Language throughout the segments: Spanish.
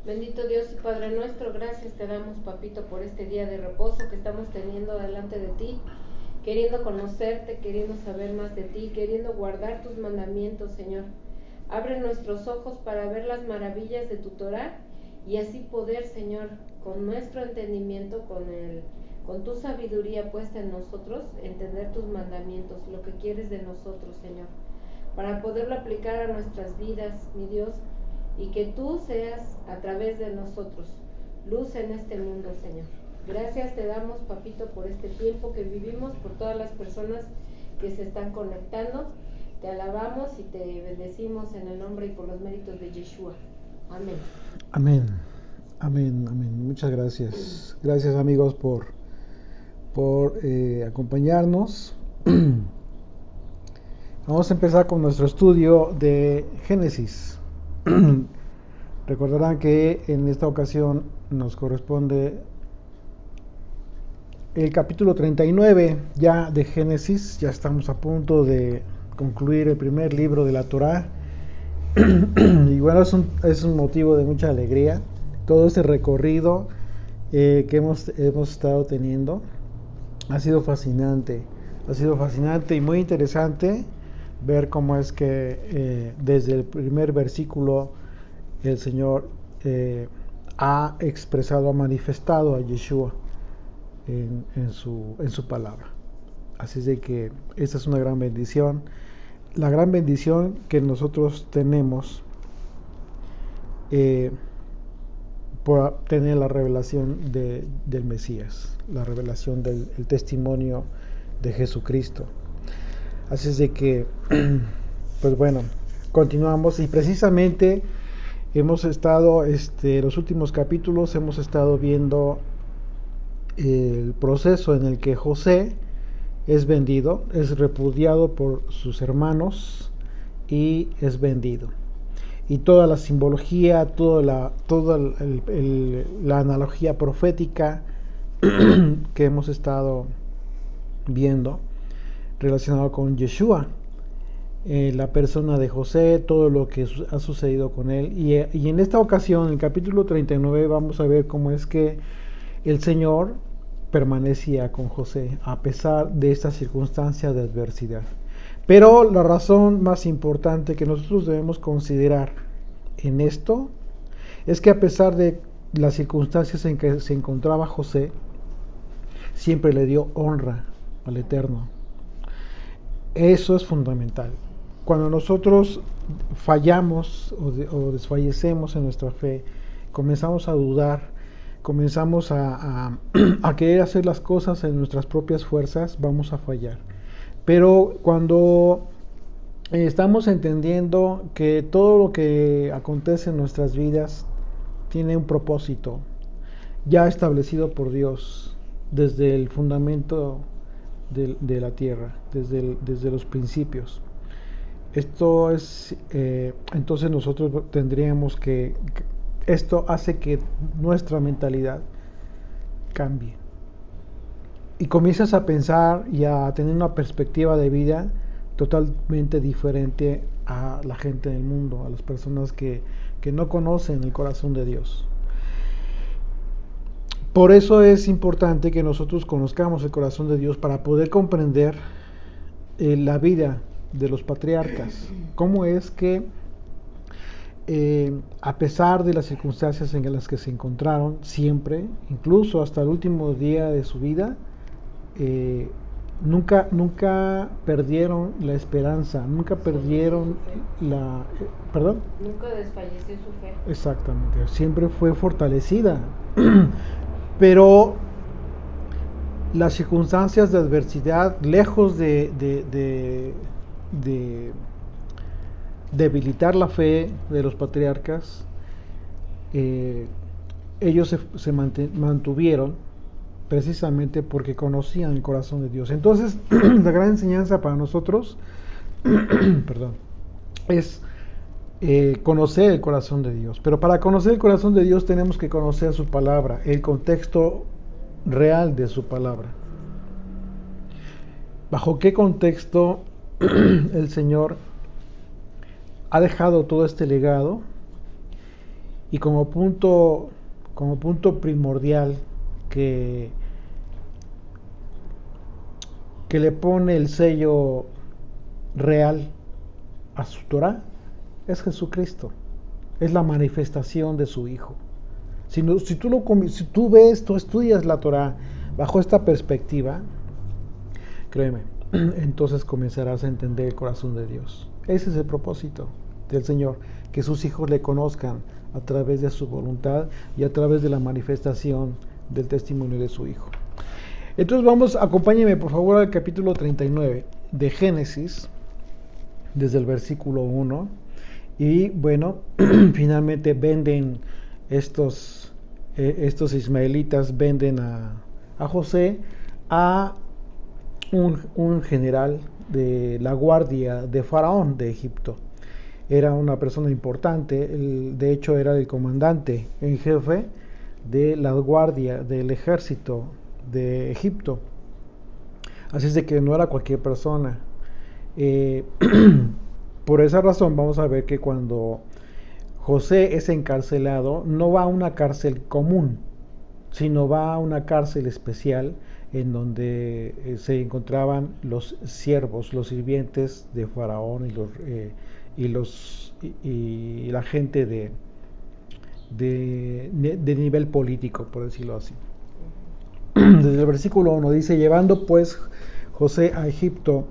Bendito Dios y Padre nuestro, gracias te damos, papito, por este día de reposo que estamos teniendo delante de ti, queriendo conocerte, queriendo saber más de ti, queriendo guardar tus mandamientos, Señor. Abre nuestros ojos para ver las maravillas de tu Torah y así poder, Señor, con nuestro entendimiento, con tu sabiduría puesta en nosotros, entender tus mandamientos, lo que quieres de nosotros, Señor, para poderlo aplicar a nuestras vidas, mi Dios, y que tú seas a través de nosotros luz en este mundo, Señor. Gracias te damos, papito, por este tiempo que vivimos, por todas las personas que se están conectando. Te alabamos y te bendecimos en el nombre y por los méritos de Yeshua. Amén. Amén. Amén, amén. Muchas gracias. Gracias, amigos, por acompañarnos. Vamos a empezar con nuestro estudio de Génesis. Recordarán que en esta ocasión nos corresponde el capítulo 39 ya de Génesis. Ya estamos a punto de concluir el primer libro de la Torá. Y bueno, es un motivo de mucha alegría todo este recorrido que hemos estado teniendo. Ha sido fascinante y muy interesante ver cómo es que desde el primer versículo el Señor ha expresado, ha manifestado a Yeshua en su palabra. Así es de que esta es una gran bendición, la gran bendición que nosotros tenemos por tener la revelación del Mesías, la revelación del testimonio de Jesucristo. Así es de que, pues bueno, continuamos y precisamente hemos estado, los últimos capítulos hemos estado viendo el proceso en el que José es vendido, es repudiado por sus hermanos y es vendido. Y toda la simbología, toda la analogía profética que hemos estado viendo relacionado con Yeshua, la persona de José, todo lo que ha sucedido con él. Y en esta ocasión, en el capítulo 39, vamos a ver cómo es que el Señor permanecía con José a pesar de esta circunstancia de adversidad. Pero la razón más importante que nosotros debemos considerar en esto es que a pesar de las circunstancias en que se encontraba José, siempre le dio honra al Eterno. Eso es fundamental. Cuando nosotros fallamos o desfallecemos en nuestra fe, comenzamos a dudar, comenzamos a querer hacer las cosas en nuestras propias fuerzas, vamos a fallar. Pero cuando estamos entendiendo que todo lo que acontece en nuestras vidas tiene un propósito ya establecido por Dios desde el fundamento de la tierra, desde los principios. Esto es, entonces nosotros tendríamos esto hace que nuestra mentalidad cambie. Y comienzas a pensar y a tener una perspectiva de vida totalmente diferente a la gente del mundo, a las personas que no conocen el corazón de Dios. Por eso es importante que nosotros conozcamos el corazón de Dios para poder comprender la vida de los patriarcas. Cómo es que a pesar de las circunstancias en las que se encontraron, siempre, incluso hasta el último día de su vida, nunca perdieron la esperanza, nunca perdieron la... ¿Perdón? Nunca desfalleció su fe. Exactamente, siempre fue fortalecida. Pero las circunstancias de adversidad, lejos de debilitar la fe de los patriarcas, ellos se mantuvieron precisamente porque conocían el corazón de Dios. Entonces, la gran enseñanza para nosotros perdón, es conocer el corazón de Dios. Pero para conocer el corazón de Dios tenemos que conocer su palabra, el contexto real de su palabra. ¿Bajo qué contexto el Señor ha dejado todo este legado? Y como punto primordial que, que le pone el sello real a su Torah es Jesucristo, es la manifestación de su Hijo. Si tú ves, tú estudias la Torah bajo esta perspectiva, créeme, entonces comenzarás a entender el corazón de Dios. Ese es el propósito del Señor, que sus hijos le conozcan a través de su voluntad y a través de la manifestación del testimonio de su Hijo. Entonces acompáñenme por favor al capítulo 39 de Génesis, desde el versículo 1, y bueno, finalmente venden estos ismaelitas, venden a José a un general de la guardia de Faraón de Egipto. Era una persona importante, de hecho era el comandante en jefe de la guardia del ejército de Egipto. Así es de que no era cualquier persona. Por esa razón vamos a ver que cuando José es encarcelado, no va a una cárcel común, sino va a una cárcel especial en donde se encontraban los siervos, los sirvientes de Faraón y la gente de nivel político, por decirlo así. Desde el versículo 1 dice, llevado pues José a Egipto,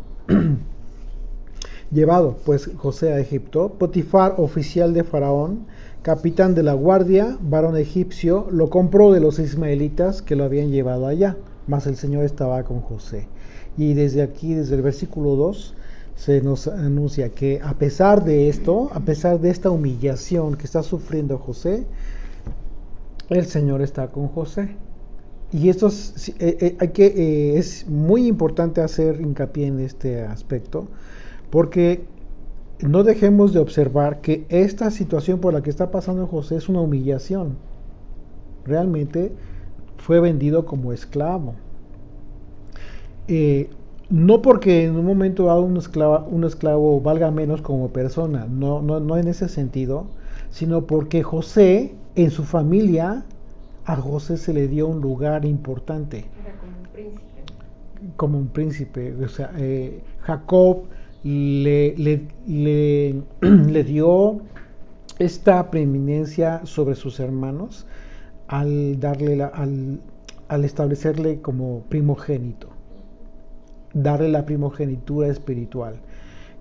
Potifar, oficial de Faraón, capitán de la guardia, varón egipcio, lo compró de los ismaelitas que lo habían llevado allá, mas el Señor estaba con José. Y desde aquí, desde el versículo 2, se nos anuncia que a pesar de esto, a pesar de esta humillación que está sufriendo José, el Señor está con José. Y esto es muy importante hacer hincapié en este aspecto, porque no dejemos de observar que esta situación por la que está pasando José es una humillación. Realmente fue vendido como esclavo. No porque en un momento dado un esclavo valga menos como persona, no en ese sentido, sino porque José, en su familia, a José se le dio un lugar importante. Era como un príncipe. Como un príncipe. O sea, Jacob le dio esta preeminencia sobre sus hermanos al establecerle como primogénito, darle la primogenitura espiritual,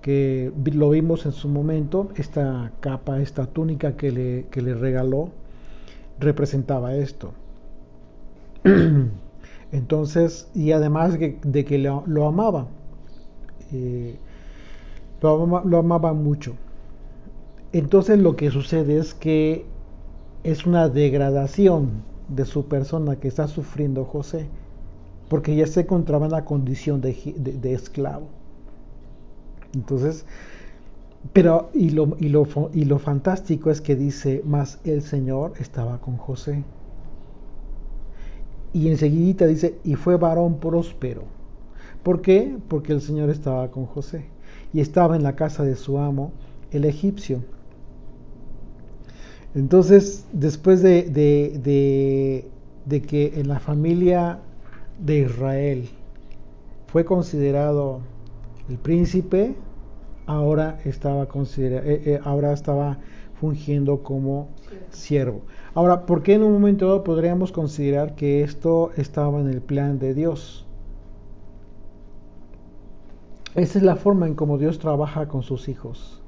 que lo vimos en su momento. Esta capa, esta túnica que le regaló representaba esto. Entonces, y además de que lo amaba, lo amaba mucho. Entonces lo que sucede es que es una degradación de su persona que está sufriendo José, porque ya se encontraba en la condición de esclavo. Entonces, pero y lo fantástico es que dice, mas el Señor estaba con José. Y enseguidita dice, y fue varón próspero. ¿Por qué? Porque el Señor estaba con José y estaba en la casa de su amo, el egipcio. Entonces, después de que en la familia de Israel fue considerado el príncipe, ahora estaba fungiendo como siervo. Ahora, ¿por qué en un momento dado podríamos considerar que esto estaba en el plan de Dios? Esa es la forma en cómo Dios trabaja con sus hijos.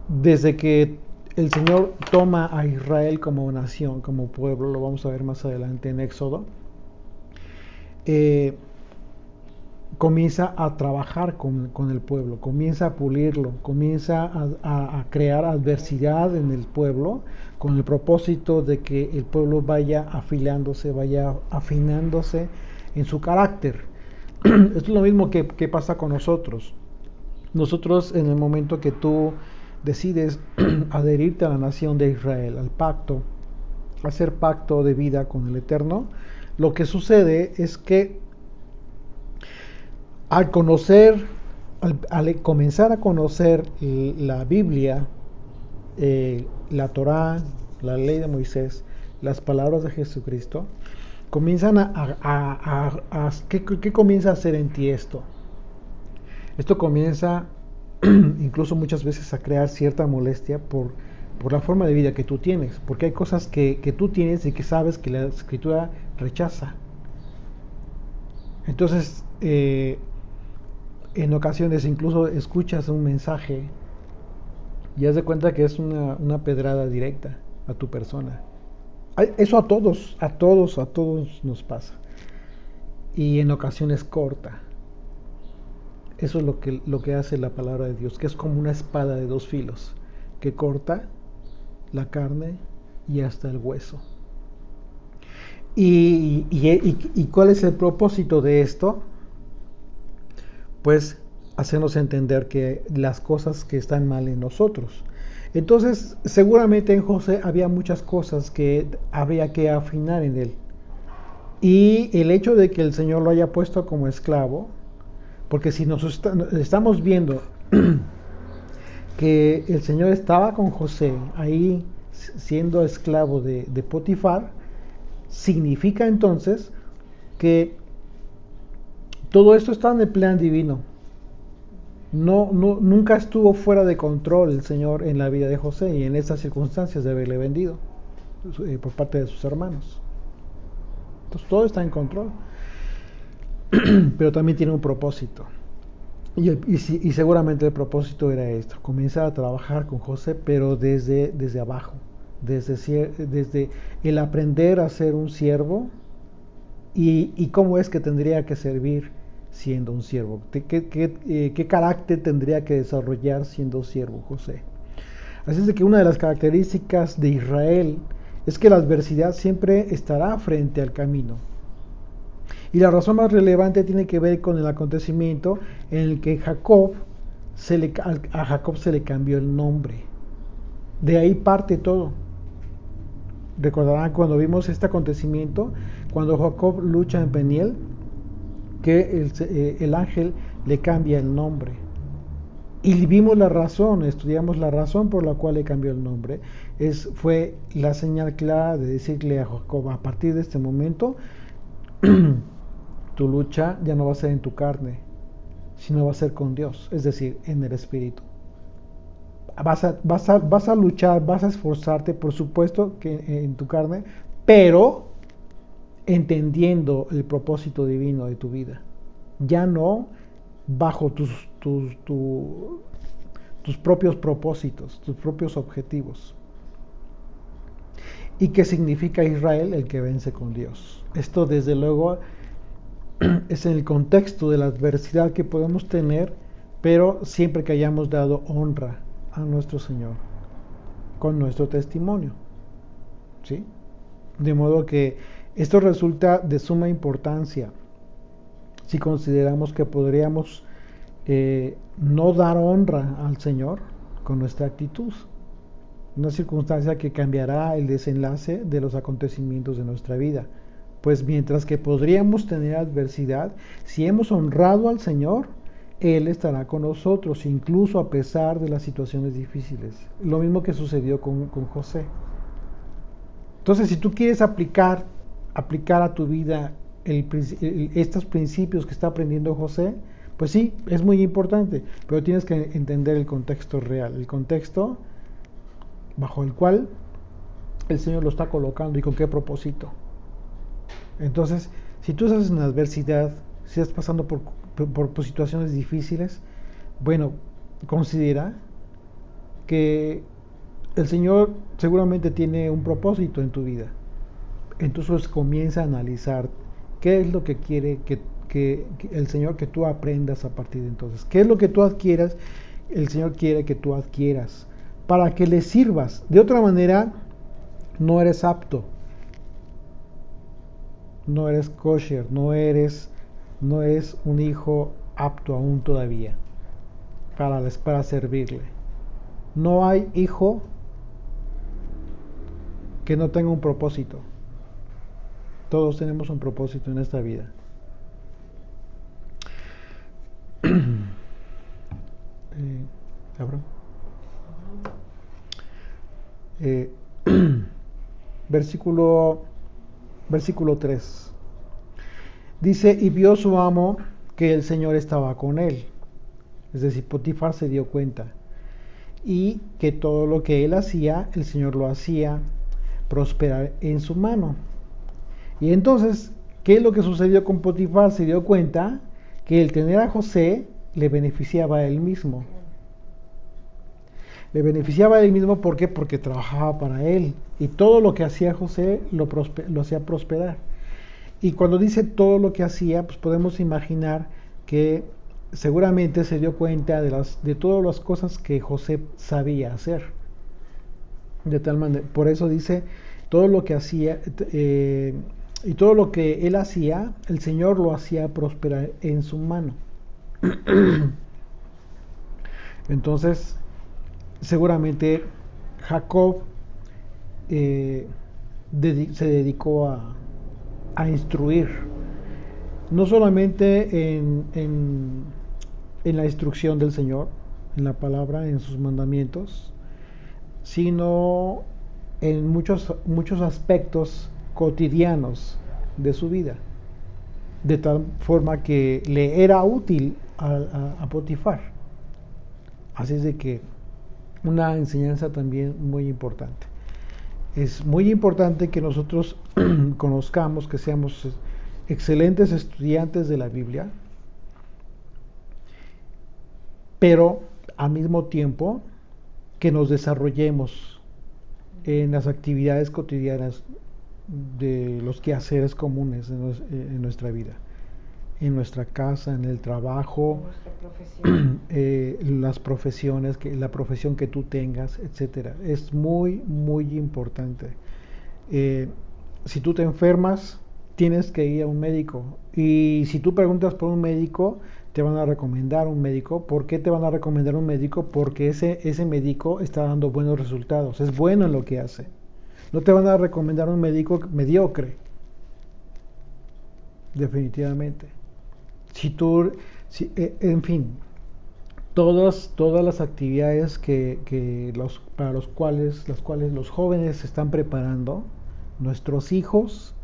Desde que el Señor toma a Israel como nación, como pueblo, lo vamos a ver más adelante en Éxodo, comienza a trabajar con el pueblo, comienza a pulirlo, comienza a crear adversidad en el pueblo con el propósito de que el pueblo vaya afilándose, vaya afinándose en su carácter. Esto es lo mismo que pasa con nosotros. Nosotros, en el momento que tú decides adherirte a la nación de Israel, al pacto, hacer pacto de vida con el Eterno, lo que sucede es que al comenzar a conocer la Biblia, la Torá, la ley de Moisés, las palabras de Jesucristo, comienzan ¿qué comienza a hacer en ti esto? Esto comienza incluso muchas veces a crear cierta molestia por la forma de vida que tú tienes, porque hay cosas que tú tienes y que sabes que la Escritura rechaza. Entonces, en ocasiones incluso escuchas un mensaje y haz de cuenta que es una pedrada directa a tu persona. Eso a todos nos pasa. Y en ocasiones corta. Eso es lo que hace la palabra de Dios, que es como una espada de dos filos, que corta la carne y hasta el hueso. ¿Y cuál es el propósito de esto? Pues hacernos entender que las cosas que están mal en nosotros. Entonces, seguramente en José había muchas cosas que había que afinar en él. Y el hecho de que el Señor lo haya puesto como esclavo, porque si estamos viendo que el Señor estaba con José ahí siendo esclavo de Potifar, significa entonces que todo esto está en el plan divino. Nunca estuvo fuera de control el Señor en la vida de José y en esas circunstancias de haberle vendido por parte de sus hermanos. Entonces todo está en control, pero también tiene un propósito. Y seguramente el propósito era esto, comenzar a trabajar con José, pero desde abajo, desde el aprender a ser un siervo y cómo es que tendría que servir siendo un siervo, qué carácter tendría que desarrollar siendo siervo José. Así es de que una de las características de Israel es que la adversidad siempre estará frente al camino. Y la razón más relevante tiene que ver con el acontecimiento en el que a Jacob se le cambió el nombre. De ahí parte todo. Recordarán cuando vimos este acontecimiento, cuando Jacob lucha en Peniel, que el ángel le cambia el nombre. Y vimos la razón, estudiamos la razón por la cual le cambió el nombre. Fue la señal clara de decirle a Jacob, a partir de este momento, tu lucha ya no va a ser en tu carne, sino va a ser con Dios, es decir, en el Espíritu. Vas a luchar, vas a esforzarte, por supuesto, que en tu carne, pero entendiendo el propósito divino de tu vida. Ya no bajo tus propios propósitos, tus propios objetivos. ¿Y qué significa Israel? El que vence con Dios. Esto desde luego es en el contexto de la adversidad que podemos tener, pero siempre que hayamos dado honra a nuestro Señor con nuestro testimonio. ¿Sí? De modo que esto resulta de suma importancia si consideramos que podríamos no dar honra al Señor con nuestra actitud. Una circunstancia que cambiará el desenlace de los acontecimientos de nuestra vida. Pues mientras que podríamos tener adversidad, si hemos honrado al Señor, Él estará con nosotros, incluso a pesar de las situaciones difíciles. Lo mismo que sucedió con José. Entonces, si tú quieres aplicar a tu vida estos principios que está aprendiendo José, pues sí, es muy importante, pero tienes que entender el contexto real, el contexto bajo el cual el Señor lo está colocando y con qué propósito. Entonces, si tú estás en adversidad, si estás pasando por situaciones difíciles, bueno, considera que el Señor seguramente tiene un propósito en tu vida. Entonces comienza a analizar qué es lo que quiere que el Señor que tú aprendas a partir de entonces. ¿Qué es lo que tú adquieras? El Señor quiere que tú adquieras para que le sirvas. De otra manera, no eres apto. No eres kosher, no eres un hijo apto aún todavía para servirle. No hay hijo que no tenga un propósito. Todos tenemos un propósito en esta vida. Eh, versículo 3. Dice, y vio su amo que el Señor estaba con él. Es decir, Potifar se dio cuenta. Y que todo lo que él hacía, el Señor lo hacía prosperar en su mano. Y entonces, ¿qué es lo que sucedió con Potifar? Se dio cuenta que el tener a José le beneficiaba a él mismo. Le beneficiaba a él mismo, ¿por qué? Porque trabajaba para él. Y todo lo que hacía José lo hacía prosperar. Y cuando dice todo lo que hacía, pues podemos imaginar que seguramente se dio cuenta de todas las cosas que José sabía hacer. De tal manera, por eso dice, todo lo que hacía, y todo lo que él hacía, el Señor lo hacía prosperar en su mano. Entonces, seguramente Jacob se dedicó a instruir, no solamente en la instrucción del Señor, en la palabra, en sus mandamientos, sino en muchos aspectos cotidianos de su vida, de tal forma que le era útil a Potifar. Así es de que una enseñanza también muy importante. Es muy importante que nosotros conozcamos, que seamos excelentes estudiantes de la Biblia, pero al mismo tiempo que nos desarrollemos en las actividades cotidianas de los quehaceres comunes en nuestra vida, en nuestra casa, en el trabajo, las profesiones, la profesión que tú tengas, etcétera. Es muy, muy importante. Si tú te enfermas, tienes que ir a un médico. Y si tú preguntas por un médico, te van a recomendar un médico. ¿Por qué te van a recomendar un médico? Porque ese médico está dando buenos resultados, es bueno en lo que hace. No te van a recomendar un médico mediocre, definitivamente. En fin, todas las actividades para las cuales los jóvenes se están preparando, nuestros hijos,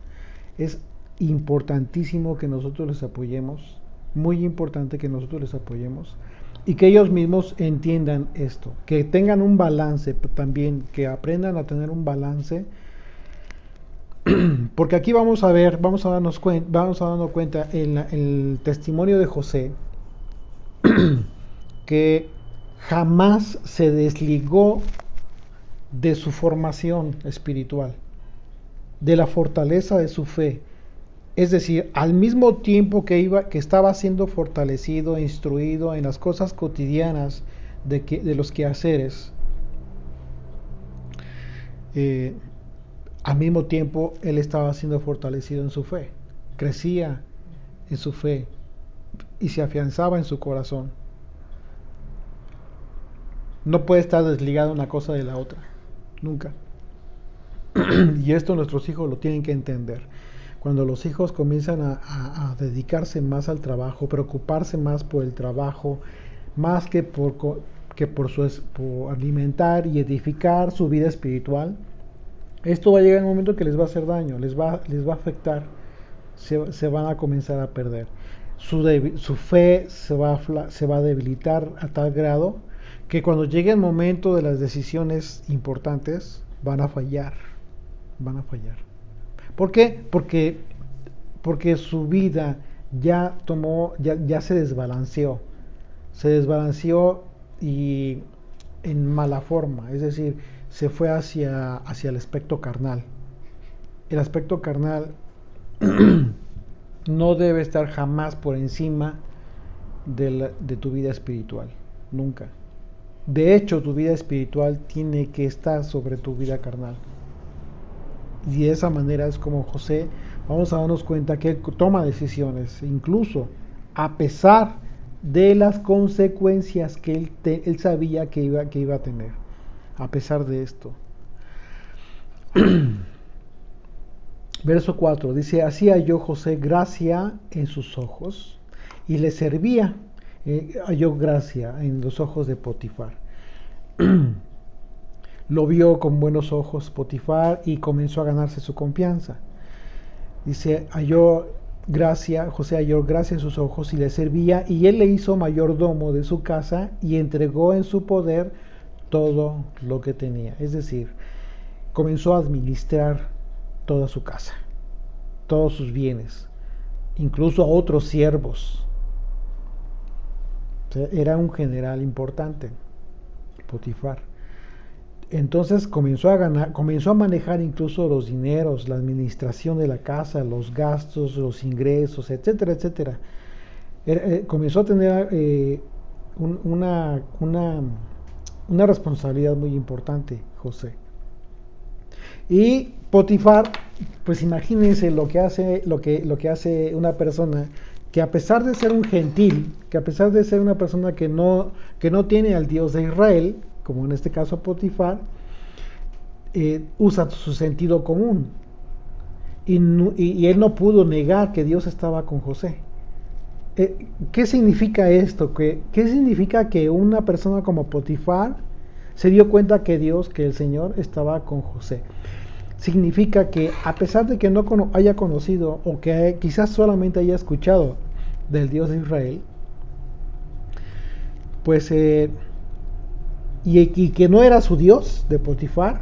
es importantísimo que nosotros les apoyemos, muy importante que nosotros les apoyemos y que ellos mismos entiendan esto, que tengan un balance también, que aprendan a tener un balance, porque aquí vamos a darnos cuenta en el testimonio de José que jamás se desligó de su formación espiritual, de la fortaleza de su fe. Es decir, al mismo tiempo que estaba siendo fortalecido e instruido en las cosas cotidianas de los quehaceres, al mismo tiempo él estaba siendo fortalecido en su fe, crecía en su fe y se afianzaba en su corazón. No puede estar desligada una cosa de la otra, nunca. Y esto nuestros hijos lo tienen que entender. Cuando los hijos comienzan a dedicarse más al trabajo, preocuparse más por el trabajo, más que por alimentar y edificar su vida espiritual, esto va a llegar en un momento que les va a hacer daño, les va a afectar, se van a comenzar a perder. Su fe se va a debilitar a tal grado que cuando llegue el momento de las decisiones importantes van a fallar. ¿Por qué? Porque su vida ya se desbalanceó. Se desbalanceó y en mala forma, es decir, se fue hacia el aspecto carnal. El aspecto carnal no debe estar jamás por encima de tu vida espiritual, nunca. De hecho, tu vida espiritual tiene que estar sobre tu vida carnal. Y de esa manera es como José, vamos a darnos cuenta que él toma decisiones, incluso a pesar de las consecuencias que él sabía que iba a tener, a pesar de esto. Verso 4 dice, hacía yo José gracia en sus ojos y le servía, halló gracia en los ojos de Potifar. lo vio con buenos ojos Potifar y comenzó a ganarse su confianza. Dice, José halló gracia en sus ojos y le servía, y él le hizo mayordomo de su casa y entregó en su poder todo lo que tenía. Es decir, comenzó a administrar toda su casa, todos sus bienes, incluso a otros siervos. O sea, era un general importante, Potifar. Entonces comenzó a manejar incluso los dineros, la administración de la casa, los gastos, los ingresos, etcétera, etcétera. Comenzó a tener una responsabilidad muy importante, José. Y Potifar, pues imagínense lo que hace una persona que, a pesar de ser un gentil, que a pesar de ser una persona que no tiene al Dios de Israel, como en este caso Potifar, usa su sentido común. Y él no pudo negar que Dios estaba con José. ¿Qué significa esto? ¿Qué significa que una persona como Potifar se dio cuenta que el Señor estaba con José? Significa que, a pesar de que no haya conocido, o que quizás solamente haya escuchado del Dios de Israel, pues y que no era su Dios de Potifar,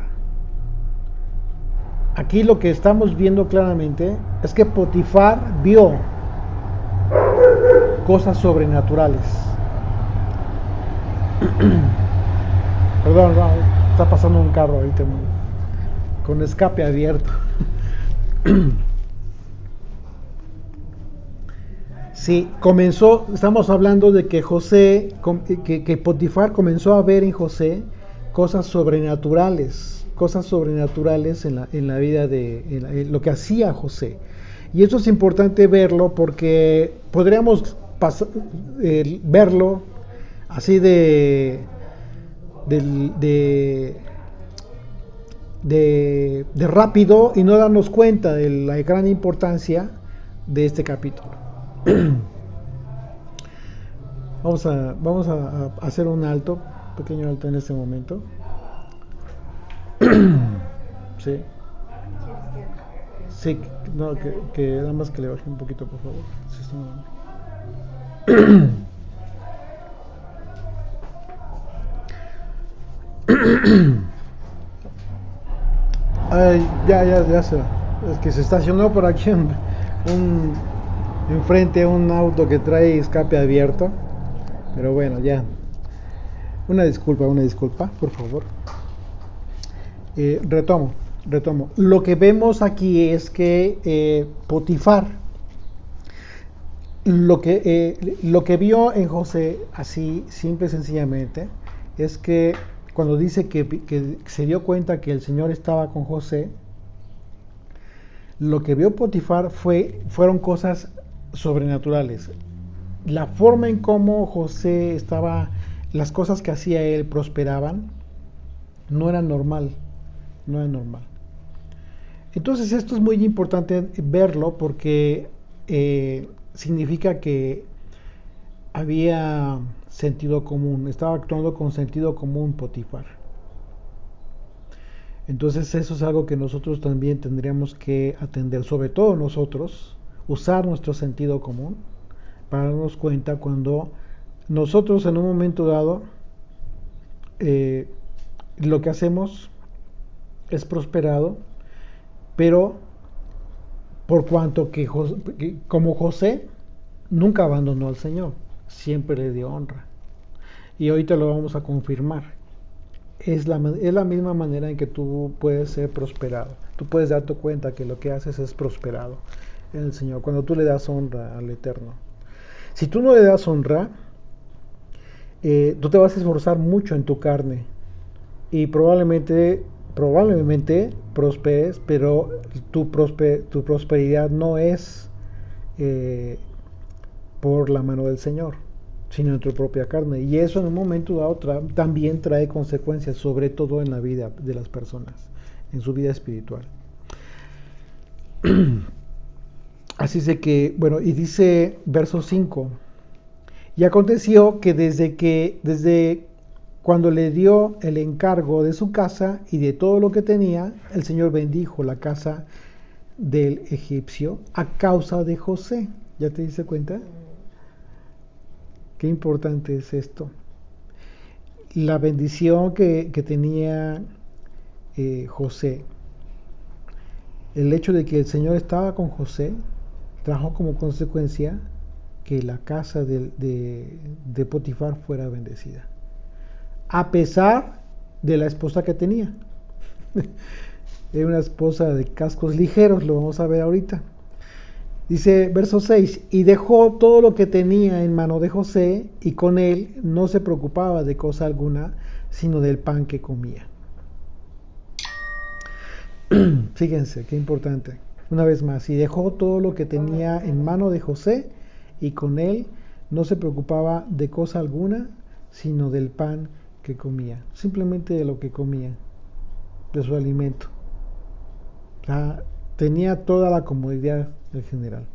aquí lo que estamos viendo claramente es que Potifar vio cosas sobrenaturales. Perdón, no, está pasando un carro ahorita con escape abierto. Sí, estamos hablando de que que Potifar comenzó a ver en José cosas sobrenaturales en la vida en lo que hacía José. Y eso es importante verlo, porque podríamos verlo así de rápido y no darnos cuenta de la gran importancia de este capítulo. Vamos a hacer un pequeño alto en este momento. Sí. Sí, no, que nada más que le baje un poquito, por favor. Ay, ya se va. Es que se estacionó por aquí enfrente un auto que trae escape abierto. Pero bueno, ya. Una disculpa, por favor. Retomo. Lo que vemos aquí es que Potifar, lo que vio en José, así simple y sencillamente, es que cuando dice que se dio cuenta que el Señor estaba con José, lo que vio Potifar fueron cosas sobrenaturales. La forma en cómo José estaba, las cosas que hacía él prosperaban, no era normal. Entonces esto es muy importante verlo, porque significa que había sentido común, estaba actuando con sentido común Potifar. Entonces eso es algo que nosotros también tendríamos que atender, sobre todo nosotros, usar nuestro sentido común para darnos cuenta cuando nosotros en un momento dado lo que hacemos es prosperado, pero por cuanto que como José nunca abandonó al Señor, siempre le dio honra. Y ahorita lo vamos a confirmar. Es la misma manera en que tú puedes ser prosperado. Tú puedes darte cuenta que lo que haces es prosperado en el Señor, cuando tú le das honra al Eterno. Si tú no le das honra, tú te vas a esforzar mucho en tu carne y probablemente prosperes, pero tu prosperidad no es por la mano del Señor, sino en tu propia carne. Y eso en un momento dado también trae consecuencias, sobre todo en la vida de las personas, en su vida espiritual. Así es de que, bueno, y dice verso 5, y aconteció que desde cuando le dio el encargo de su casa y de todo lo que tenía, el Señor bendijo la casa del egipcio a causa de José. ¿Ya te diste cuenta? Qué importante es esto. La bendición que tenía José, el hecho de que el Señor estaba con José, trajo como consecuencia que la casa de Potifar fuera bendecida, a pesar de la esposa que tenía. Era una esposa de cascos ligeros, lo vamos a ver ahorita. Dice verso 6, y dejó todo lo que tenía en mano de José, y con él no se preocupaba de cosa alguna, sino del pan que comía. Fíjense, qué importante. Una vez más, y dejó todo lo que tenía en mano de José, y con él no se preocupaba de cosa alguna, sino del pan que comía. Simplemente de lo que comía, de su alimento. Tenía toda la comodidad del general.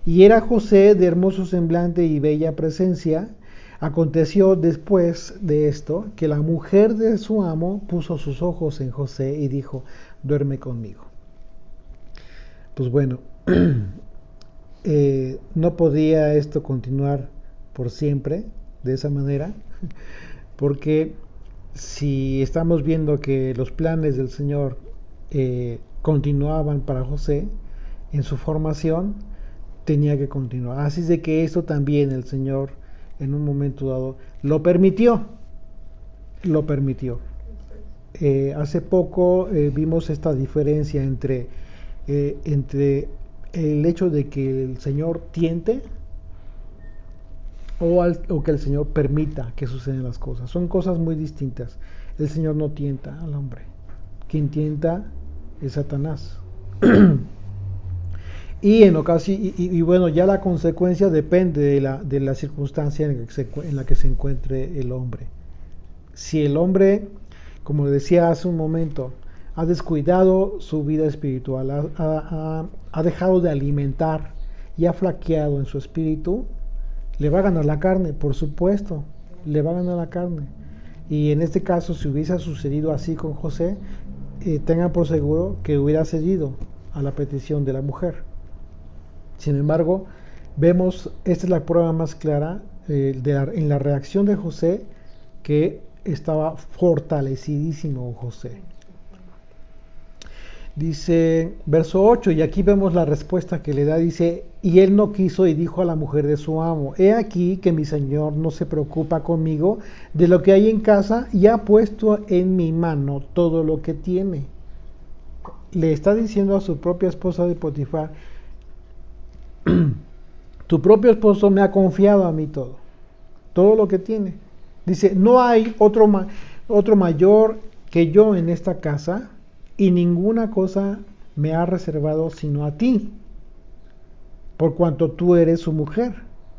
Y era José de hermoso semblante y bella presencia. Aconteció después de esto que la mujer de su amo puso sus ojos en José y dijo: duerme conmigo. Pues bueno, no podía esto continuar por siempre de esa manera, porque si estamos viendo que los planes del Señor continuaban para José en su formación, tenía que continuar. Así es de que esto también el Señor en un momento dado lo permitió. Hace poco vimos esta diferencia entre el hecho de que el Señor tiente o que el Señor permita que sucedan las cosas. Son cosas muy distintas. El Señor no tienta al hombre. Quien tienta es Satanás. Y bueno, ya la consecuencia depende de la circunstancia en la que se encuentre el hombre. Si el hombre, como decía hace un momento, ha descuidado su vida espiritual, ha dejado de alimentar y ha flaqueado en su espíritu, le va a ganar la carne, por supuesto, le va a ganar la carne. Y en este caso, si hubiese sucedido así con José, tengan por seguro que hubiera cedido a la petición de la mujer. Sin embargo, vemos, esta es la prueba más clara en la reacción de José, que estaba fortalecidísimo José. Dice verso 8, y aquí vemos la respuesta que le da. Dice: y él no quiso y dijo a la mujer de su amo: he aquí que mi señor no se preocupa conmigo de lo que hay en casa, y ha puesto en mi mano todo lo que tiene. Le está diciendo a su propia esposa de Potifar: tu propio esposo me ha confiado a mí todo lo que tiene. Dice: no hay otro mayor que yo en esta casa, y ninguna cosa me ha reservado sino a ti, por cuanto tú eres su mujer.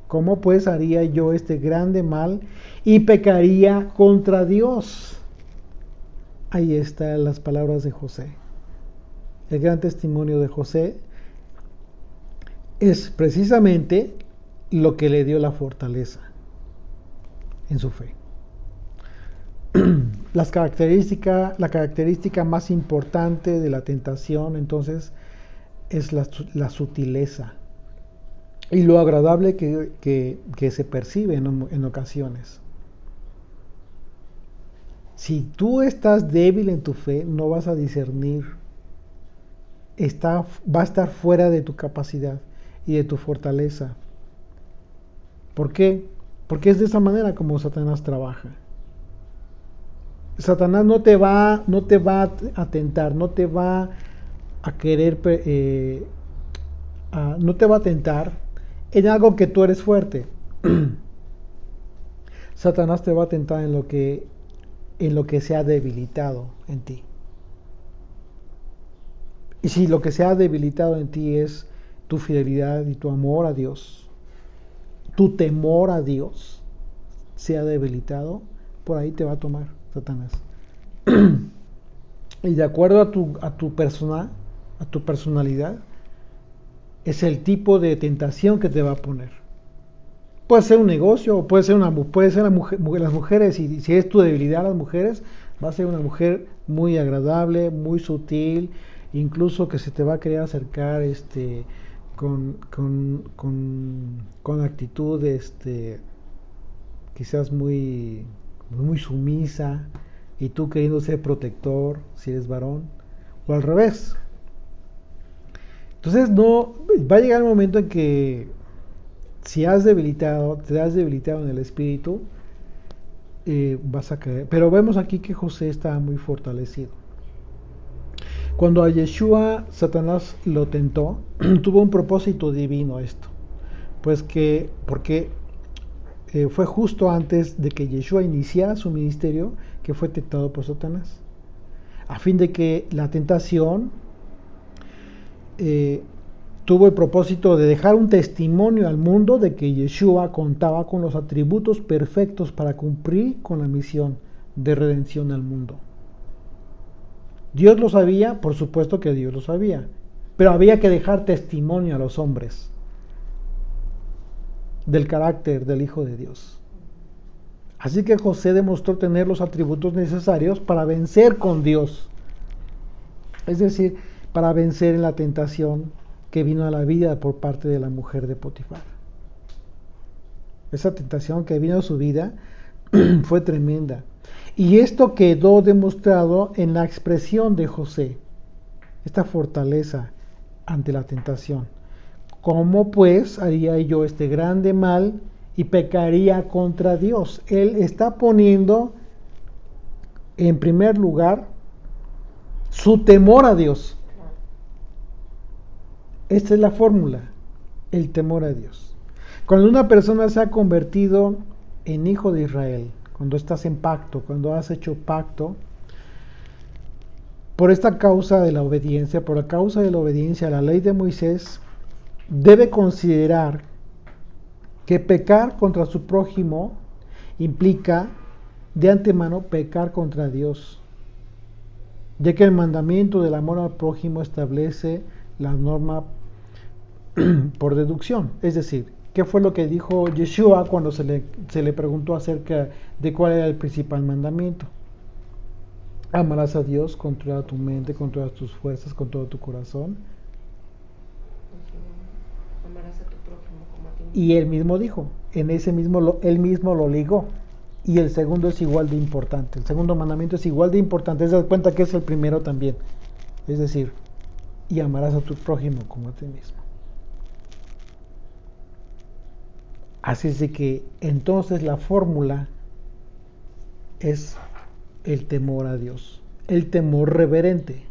¿Cómo pues haría yo este grande mal y pecaría contra Dios? Ahí están las palabras de José. El gran testimonio de José es precisamente lo que le dio la fortaleza en su fe. La característica más importante de la tentación, entonces, es la sutileza y lo agradable que se percibe en ocasiones. Si tú estás débil en tu fe, no vas a discernir. Va a estar fuera de tu capacidad y de tu fortaleza. ¿Por qué? Porque es de esa manera como Satanás trabaja. Satanás no te va a tentar, no te va a querer, no te va a tentar en algo que tú eres fuerte. Satanás te va a tentar en lo que se ha debilitado en ti. Y si lo que se ha debilitado en ti es tu fidelidad y tu amor a Dios, tu temor a Dios se ha debilitado, por ahí te va a tomar Satanás. Y de acuerdo a tu persona, a tu personalidad, es el tipo de tentación que te va a poner. Puede ser un negocio, o puede ser la mujer, las mujeres, y si es tu debilidad las mujeres, va a ser una mujer muy agradable, muy sutil, incluso que se te va a querer acercar con actitud quizás muy sumisa, y tú queriendo ser protector si eres varón, o al revés. Entonces no va a llegar el momento en que si te has debilitado en el espíritu, vas a caer. Pero vemos aquí que José está muy fortalecido. Cuando a Yeshua Satanás lo tentó, tuvo un propósito divino esto. Pues porque fue justo antes de que Yeshua iniciara su ministerio que fue tentado por Satanás. A fin de que la tentación tuvo el propósito de dejar un testimonio al mundo de que Yeshua contaba con los atributos perfectos para cumplir con la misión de redención al mundo. Dios lo sabía, por supuesto que Dios lo sabía, pero había que dejar testimonio a los hombres del carácter del Hijo de Dios. Así que José demostró tener los atributos necesarios para vencer con Dios, es decir, para vencer en la tentación que vino a la vida por parte de la mujer de Potifar. Esa tentación que vino a su vida fue tremenda. Y esto quedó demostrado en la expresión de José, esta fortaleza ante la tentación. ¿Cómo pues haría yo este grande mal y pecaría contra Dios? Él está poniendo en primer lugar su temor a Dios. Esta es la fórmula, el temor a Dios. Cuando una persona se ha convertido en hijo de Israel, cuando estás en pacto, cuando has hecho pacto, por esta causa de la obediencia, por la causa de la obediencia a la ley de Moisés, debe considerar que pecar contra su prójimo implica de antemano pecar contra Dios, ya que el mandamiento del amor al prójimo establece la norma por deducción. Es decir, ¿qué fue lo que dijo Yeshua cuando se le preguntó acerca de cuál era el principal mandamiento? Amarás a Dios con toda tu mente, con todas tus fuerzas, con todo tu corazón. Amarás a tu prójimo como a ti mismo. Y él mismo dijo, él mismo lo ligó. Y el segundo es igual de importante. El segundo mandamiento es igual de importante. Se da cuenta que es el primero también. Es decir, y amarás a tu prójimo como a ti mismo. Así es de que entonces la fórmula es el temor a Dios, el temor reverente.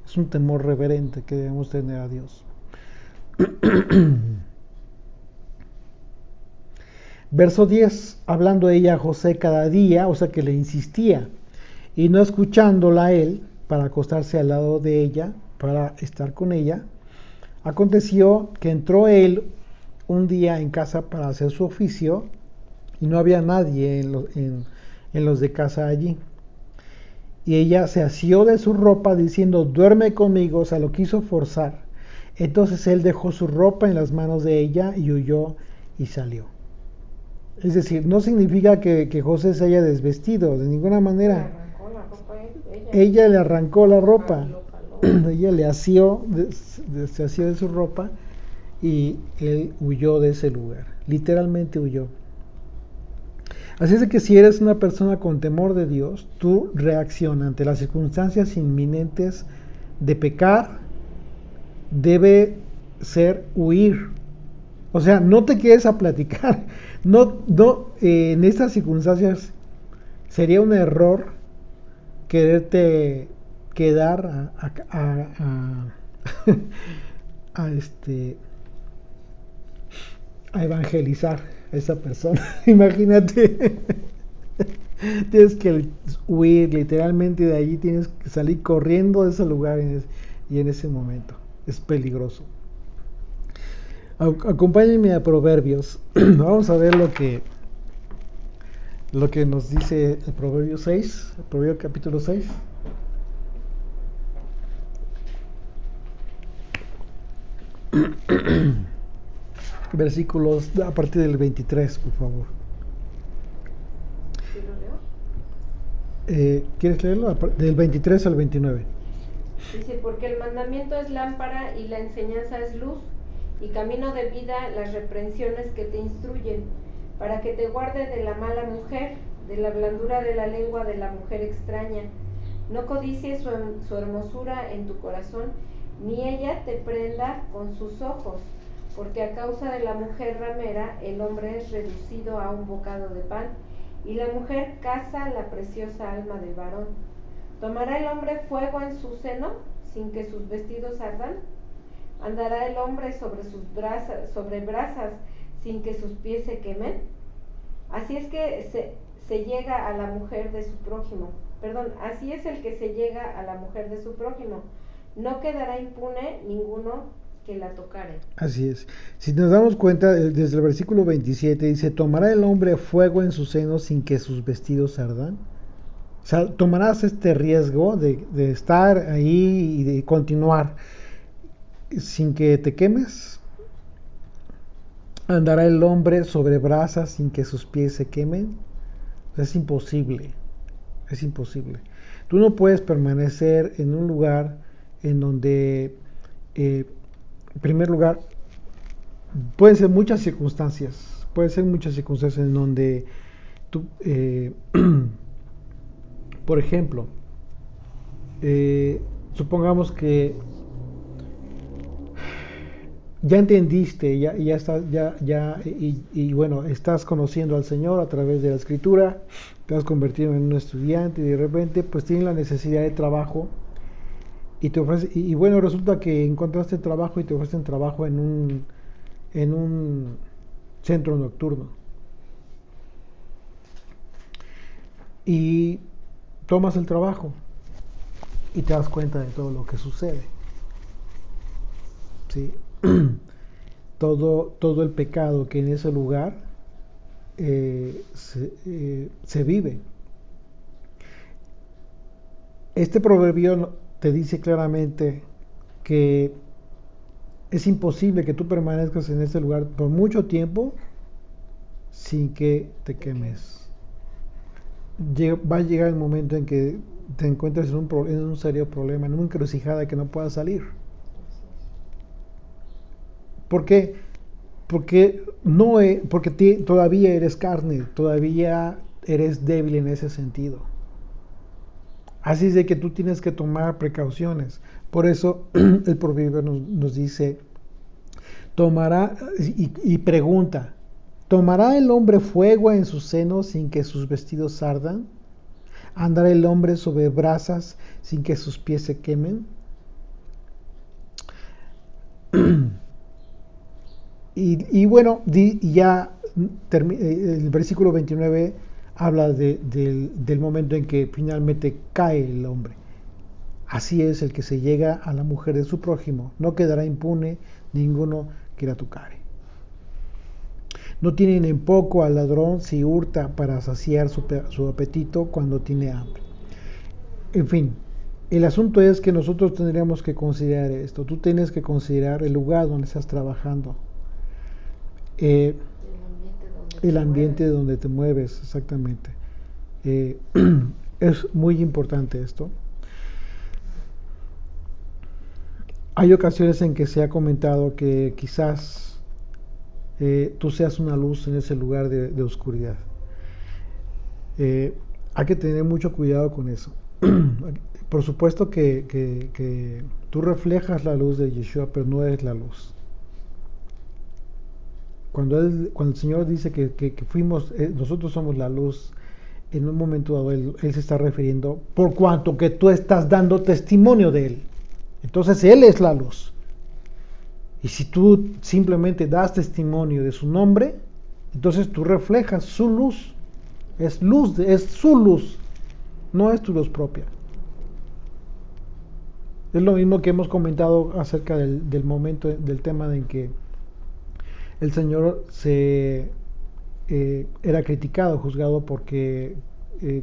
Es un temor reverente que debemos tener a Dios. Verso 10, hablando ella a José cada día, o sea que le insistía, y no escuchándola a él para acostarse al lado de ella, para estar con ella, aconteció que entró él un día en casa para hacer su oficio y no había nadie en los de casa allí. Y ella se asió de su ropa diciendo, duerme conmigo, o sea, lo quiso forzar. Entonces él dejó su ropa en las manos de ella y huyó y salió. Es decir, no significa que José se haya desvestido, de ninguna manera. Ella le arrancó la ropa. Ella le asió, se asió de su ropa y él huyó de ese lugar. Literalmente huyó. Así es de que si eres una persona con temor de Dios, tu reacción ante las circunstancias inminentes de pecar debe ser huir. O sea, no te quedes a platicar. En estas circunstancias sería un error quererte quedar a evangelizar a esa persona. Imagínate, tienes que huir literalmente de allí, tienes que salir corriendo de ese lugar y en ese momento es peligroso. Acompáñenme a Proverbios. Vamos a ver lo que nos dice el Proverbio 6, el Proverbio capítulo 6. versículos a partir del 23, por favor. ¿Sí lo leo? ¿Quieres leerlo? Del 23 al 29. Dice, porque el mandamiento es lámpara y la enseñanza es luz, y camino de vida las reprensiones que te instruyen, para que te guarde de la mala mujer, de la blandura de la lengua de la mujer extraña. No codicies su hermosura en tu corazón, ni ella te prenda con sus ojos, porque a causa de la mujer ramera el hombre es reducido a un bocado de pan, y la mujer caza la preciosa alma del varón. ¿Tomará el hombre fuego en su seno sin que sus vestidos ardan? ¿Andará el hombre sobre brasas sin que sus pies se quemen? Así es que se llega a la mujer de su prójimo. Así es el que se llega a la mujer de su prójimo. No quedará impune ninguno que la tocare. Así es. Si nos damos cuenta, desde el versículo 27 dice, ¿tomará el hombre fuego en su seno sin que sus vestidos ardan? O sea, tomarás este riesgo de estar ahí y de continuar sin que te quemes. ¿Andará el hombre sobre brasas sin que sus pies se quemen? Es imposible, es imposible. Tú no puedes permanecer en un lugar en donde, en primer lugar, pueden ser muchas circunstancias en donde tú, por ejemplo, supongamos que ya entendiste, ya estás, y bueno, estás conociendo al Señor a través de la Escritura, te has convertido en un estudiante y de repente pues tienes la necesidad de trabajo y te ofrece, y bueno, resulta que encontraste trabajo y te ofrecen trabajo en un centro nocturno y tomas el trabajo y te das cuenta de todo lo que sucede, ¿sí? todo el pecado que en ese lugar se vive. Este proverbio te dice claramente que es imposible que tú permanezcas en ese lugar por mucho tiempo sin que te quemes. Va a llegar el momento en que te encuentres en un serio problema, en una encrucijada que no puedas salir. ¿Por qué? Porque todavía eres carne, todavía eres débil en ese sentido. Así es de que tú tienes que tomar precauciones. Por eso el proverbio nos dice, tomará, y pregunta, ¿tomará el hombre fuego en su seno sin que sus vestidos ardan? ¿Andará el hombre sobre brasas sin que sus pies se quemen? Y bueno, ya el versículo 29 habla del momento en que finalmente cae el hombre. Así es el que se llega a la mujer de su prójimo. No quedará impune ninguno que la tocare. No tienen en poco al ladrón si hurta para saciar su apetito cuando tiene hambre. En fin, el asunto es que nosotros tendríamos que considerar esto. Tú tienes que considerar el lugar donde estás trabajando. El ambiente donde te mueves, exactamente. Es muy importante esto. Hay ocasiones en que se ha comentado que quizás tú seas una luz en ese lugar de oscuridad. Hay que tener mucho cuidado con eso. Por supuesto que tú reflejas la luz de Yeshua, pero no eres la luz. Cuando el Señor dice que fuimos, nosotros somos la luz, en un momento dado él se está refiriendo por cuanto que tú estás dando testimonio de Él. Entonces Él es la luz. Y si tú simplemente das testimonio de su nombre, entonces tú reflejas su luz. Es su luz, no es tu luz propia. Es lo mismo que hemos comentado acerca del momento, del tema en que el Señor era criticado, juzgado porque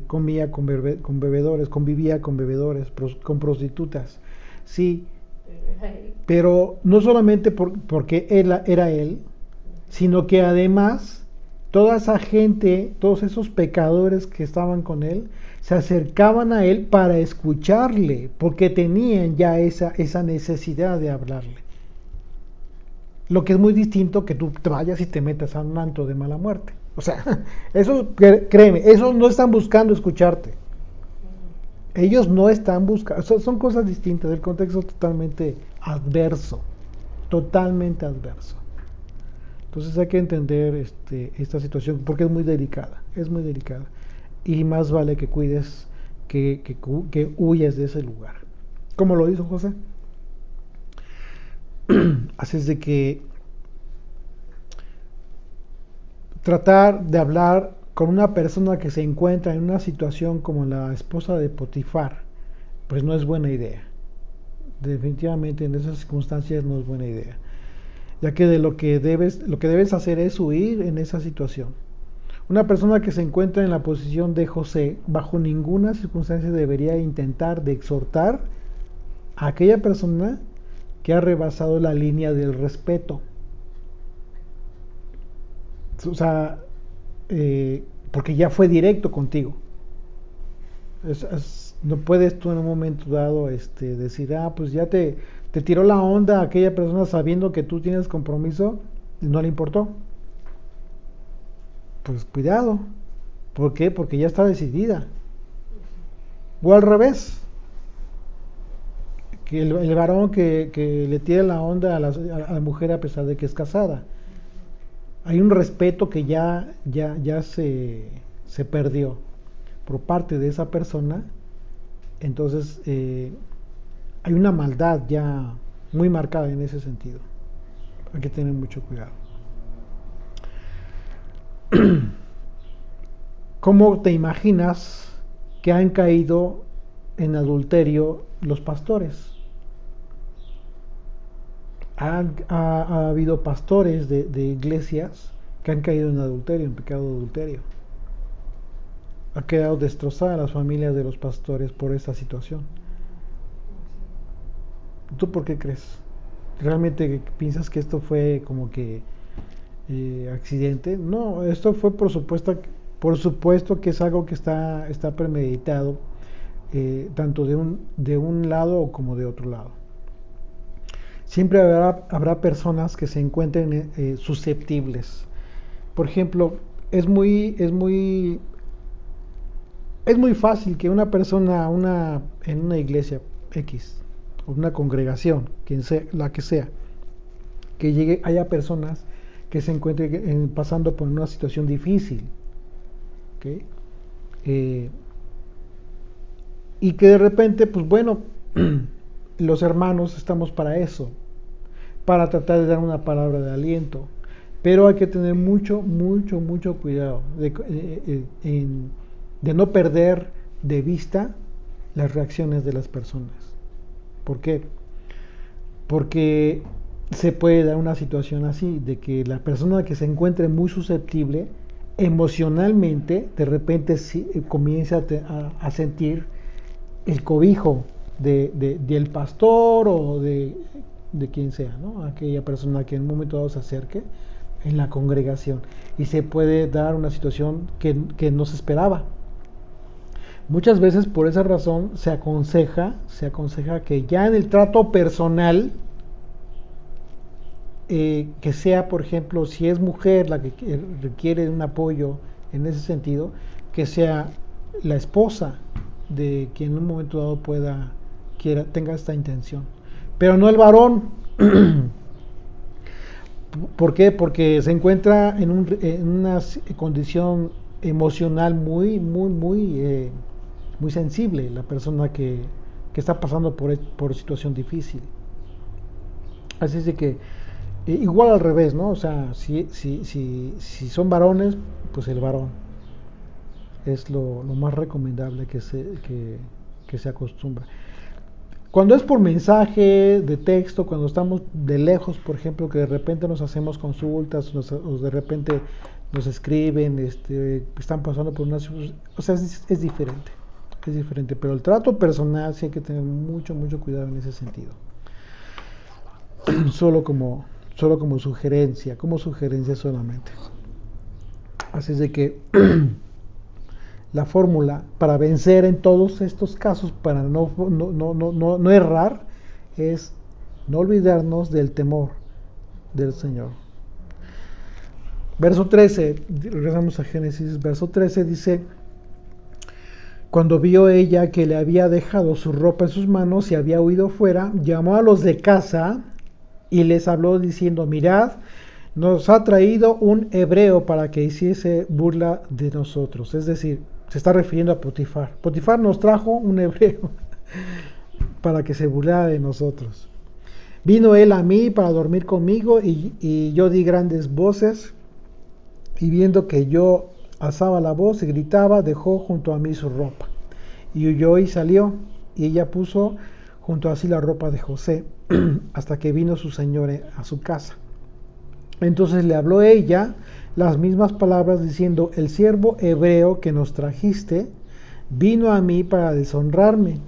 convivía con bebedores, con prostitutas. Sí, pero no solamente porque él era él, sino que además toda esa gente, todos esos pecadores que estaban con él, se acercaban a él para escucharle, porque tenían ya esa necesidad de hablarle. Lo que es muy distinto que tú te vayas y te metas a un antro de mala muerte. O sea, eso, créeme, esos no están buscando escucharte. Ellos no están buscando, son cosas distintas, el contexto es totalmente adverso, totalmente adverso. Entonces hay que entender esta situación porque es muy delicada, y más vale que cuides, que huyas de ese lugar. ¿Cómo lo hizo José? Así es de que tratar de hablar con una persona que se encuentra en una situación como la esposa de Potifar, pues no es buena idea. Definitivamente en esas circunstancias no es buena idea, ya que lo que debes hacer es huir en esa situación. Una persona que se encuentra en la posición de José, bajo ninguna circunstancia debería intentar de exhortar a aquella persona que ha rebasado la línea del respeto. O sea, porque ya fue directo contigo. No puedes tú en un momento dado decir, pues ya te tiró la onda a aquella persona sabiendo que tú tienes compromiso y no le importó. Pues cuidado. ¿Por qué? Porque ya está decidida. O al revés, que el varón que le tira la onda a la mujer a pesar de que es casada. Hay un respeto que ya se perdió por parte de esa persona. Entonces hay una maldad ya muy marcada en ese sentido. Hay que tener mucho cuidado. ¿Cómo te imaginas que han caído en adulterio los pastores? Ha habido pastores de iglesias que han caído en adulterio, en pecado de adulterio. Ha quedado destrozada las familias de los pastores por esta situación. ¿Tú por qué crees? ¿Realmente piensas que esto fue como que accidente? No, esto fue por supuesto que es algo que está premeditado, tanto de un lado como de otro lado. Siempre habrá personas que se encuentren susceptibles. Por ejemplo, es muy fácil que una persona en una iglesia X, o una congregación, la que sea, que haya personas que se encuentren pasando por una situación difícil, ¿okay? Y que de repente, pues bueno, los hermanos estamos para eso, para tratar de dar una palabra de aliento, pero hay que tener mucho cuidado de no perder de vista las reacciones de las personas. ¿Por qué? Porque se puede dar una situación así, de que la persona que se encuentre muy susceptible emocionalmente, de repente comienza a sentir el cobijo del pastor o de quien sea, ¿no? Aquella persona que en un momento dado se acerque en la congregación, y se puede dar una situación que no se esperaba. Muchas veces por esa razón se aconseja que ya en el trato personal, que sea, por ejemplo, si es mujer la que requiere un apoyo en ese sentido, que sea la esposa de quien en un momento dado tenga esta intención, pero no el varón. ¿Por qué? Porque se encuentra en una condición emocional muy sensible, la persona que está pasando por situación difícil. Así es de que igual al revés, ¿no? O sea, si son varones, pues el varón es lo más recomendable que se acostumbra. Cuando es por mensaje de texto, cuando estamos de lejos, por ejemplo, que de repente nos hacemos consultas, o de repente nos escriben, están pasando por una... O sea, es diferente, pero el trato personal sí hay que tener mucho cuidado en ese sentido. Solo como solo como sugerencia solamente. Así es de que la fórmula para vencer en todos estos casos, para no errar, es no olvidarnos del temor del Señor. Verso 13, regresamos a Génesis, verso 13 dice: cuando vio ella que le había dejado su ropa en sus manos y había huido fuera, llamó a los de casa y les habló diciendo: mirad, nos ha traído un hebreo para que hiciese burla de nosotros. Es decir, se está refiriendo a Potifar. Potifar nos trajo un hebreo para que se burlara de nosotros. Vino él a mí para dormir conmigo y yo di grandes voces, y viendo que yo alzaba la voz y gritaba, dejó junto a mí su ropa y huyó y salió, y ella puso junto a sí la ropa de José hasta que vino su señor a su casa. Entonces le habló ella las mismas palabras diciendo: el siervo hebreo que nos trajiste vino a mí para deshonrarme.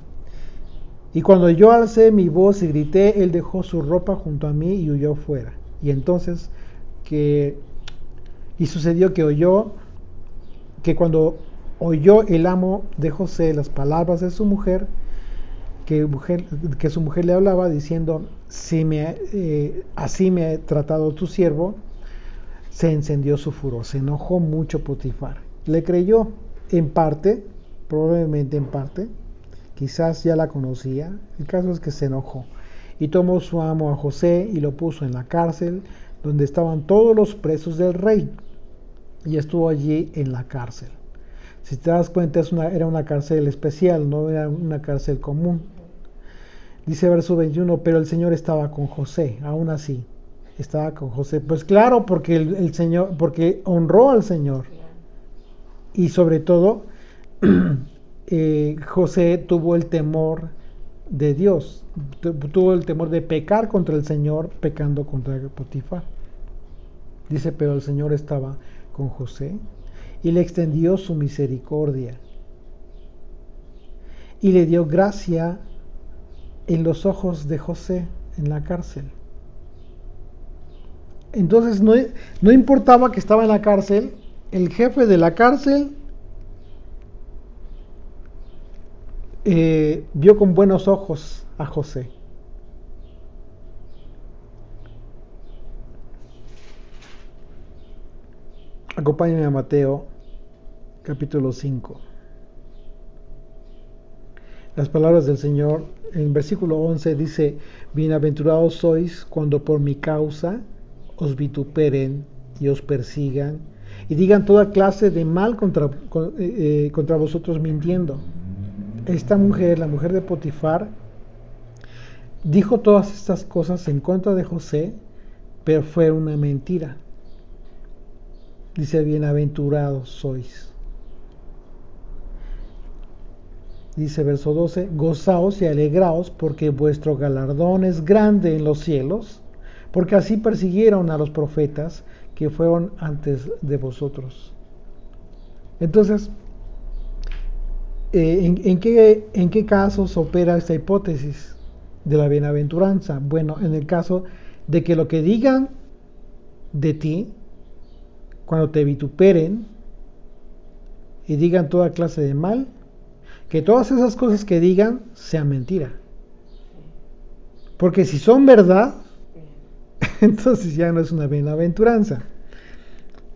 Y cuando yo alcé mi voz y grité, él dejó su ropa junto a mí y huyó fuera. Y entonces sucedió que cuando oyó el amo de José las palabras de su mujer, que su mujer le hablaba diciendo: así me ha tratado tu siervo, se encendió su furor, se enojó mucho Potifar. Le creyó en parte, probablemente en parte, quizás ya la conocía. El caso es que se enojó y tomó su amo a José y lo puso en la cárcel donde estaban todos los presos del rey, y estuvo allí en la cárcel. Si te das cuenta, era una cárcel especial, no era una cárcel común. Dice verso 21, pero el Señor estaba con José, aún así, estaba con José. Pues claro, porque el Señor, porque honró al Señor. Y sobre todo, José tuvo el temor de Dios, tuvo el temor de pecar contra el Señor, pecando contra Potifar. Dice, pero el Señor estaba con José y le extendió su misericordia y le dio gracia en los ojos de José en la cárcel. Entonces no importaba que estaba en la cárcel, el jefe de la cárcel vio con buenos ojos a José. Acompáñame a Mateo, capítulo 5. Las palabras del Señor, en versículo 11 dice: bienaventurados sois cuando por mi causa os vituperen y os persigan y digan toda clase de mal contra vosotros mintiendo. Esta mujer, la mujer de Potifar, dijo todas estas cosas en contra de José, pero fue una mentira. Dice: bienaventurados sois. Dice verso 12: gozaos y alegraos, porque vuestro galardón es grande en los cielos, porque así persiguieron a los profetas que fueron antes de vosotros. Entonces, ¿en qué casos opera esta hipótesis de la bienaventuranza? Bueno, en el caso de que lo que digan de ti, cuando te vituperen y digan toda clase de mal, que todas esas cosas que digan sean mentira. Porque si son verdad, entonces ya no es una bienaventuranza.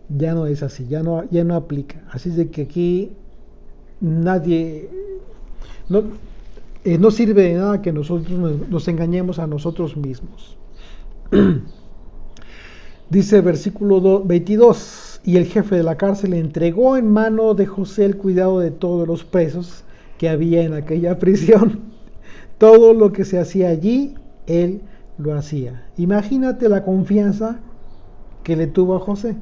Ya no es así, ya no aplica. Así es de que aquí nadie, no sirve de nada que nosotros nos engañemos a nosotros mismos. Dice versículo 22: y el jefe de la cárcel entregó en mano de José el cuidado de todos los presos que había en aquella prisión. Todo lo que se hacía allí, él lo hacía. Imagínate la confianza que le tuvo a José,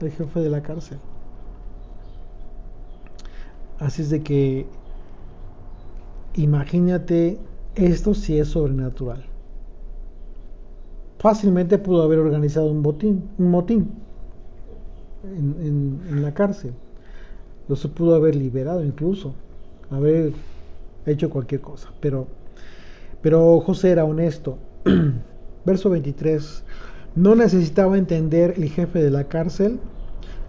el jefe de la cárcel. Así es de que imagínate, esto sí es sobrenatural. Fácilmente pudo haber organizado un motín en la cárcel. Lo se pudo haber liberado, incluso haber hecho cualquier cosa, pero José era honesto. Verso 23: No necesitaba entender el jefe de la cárcel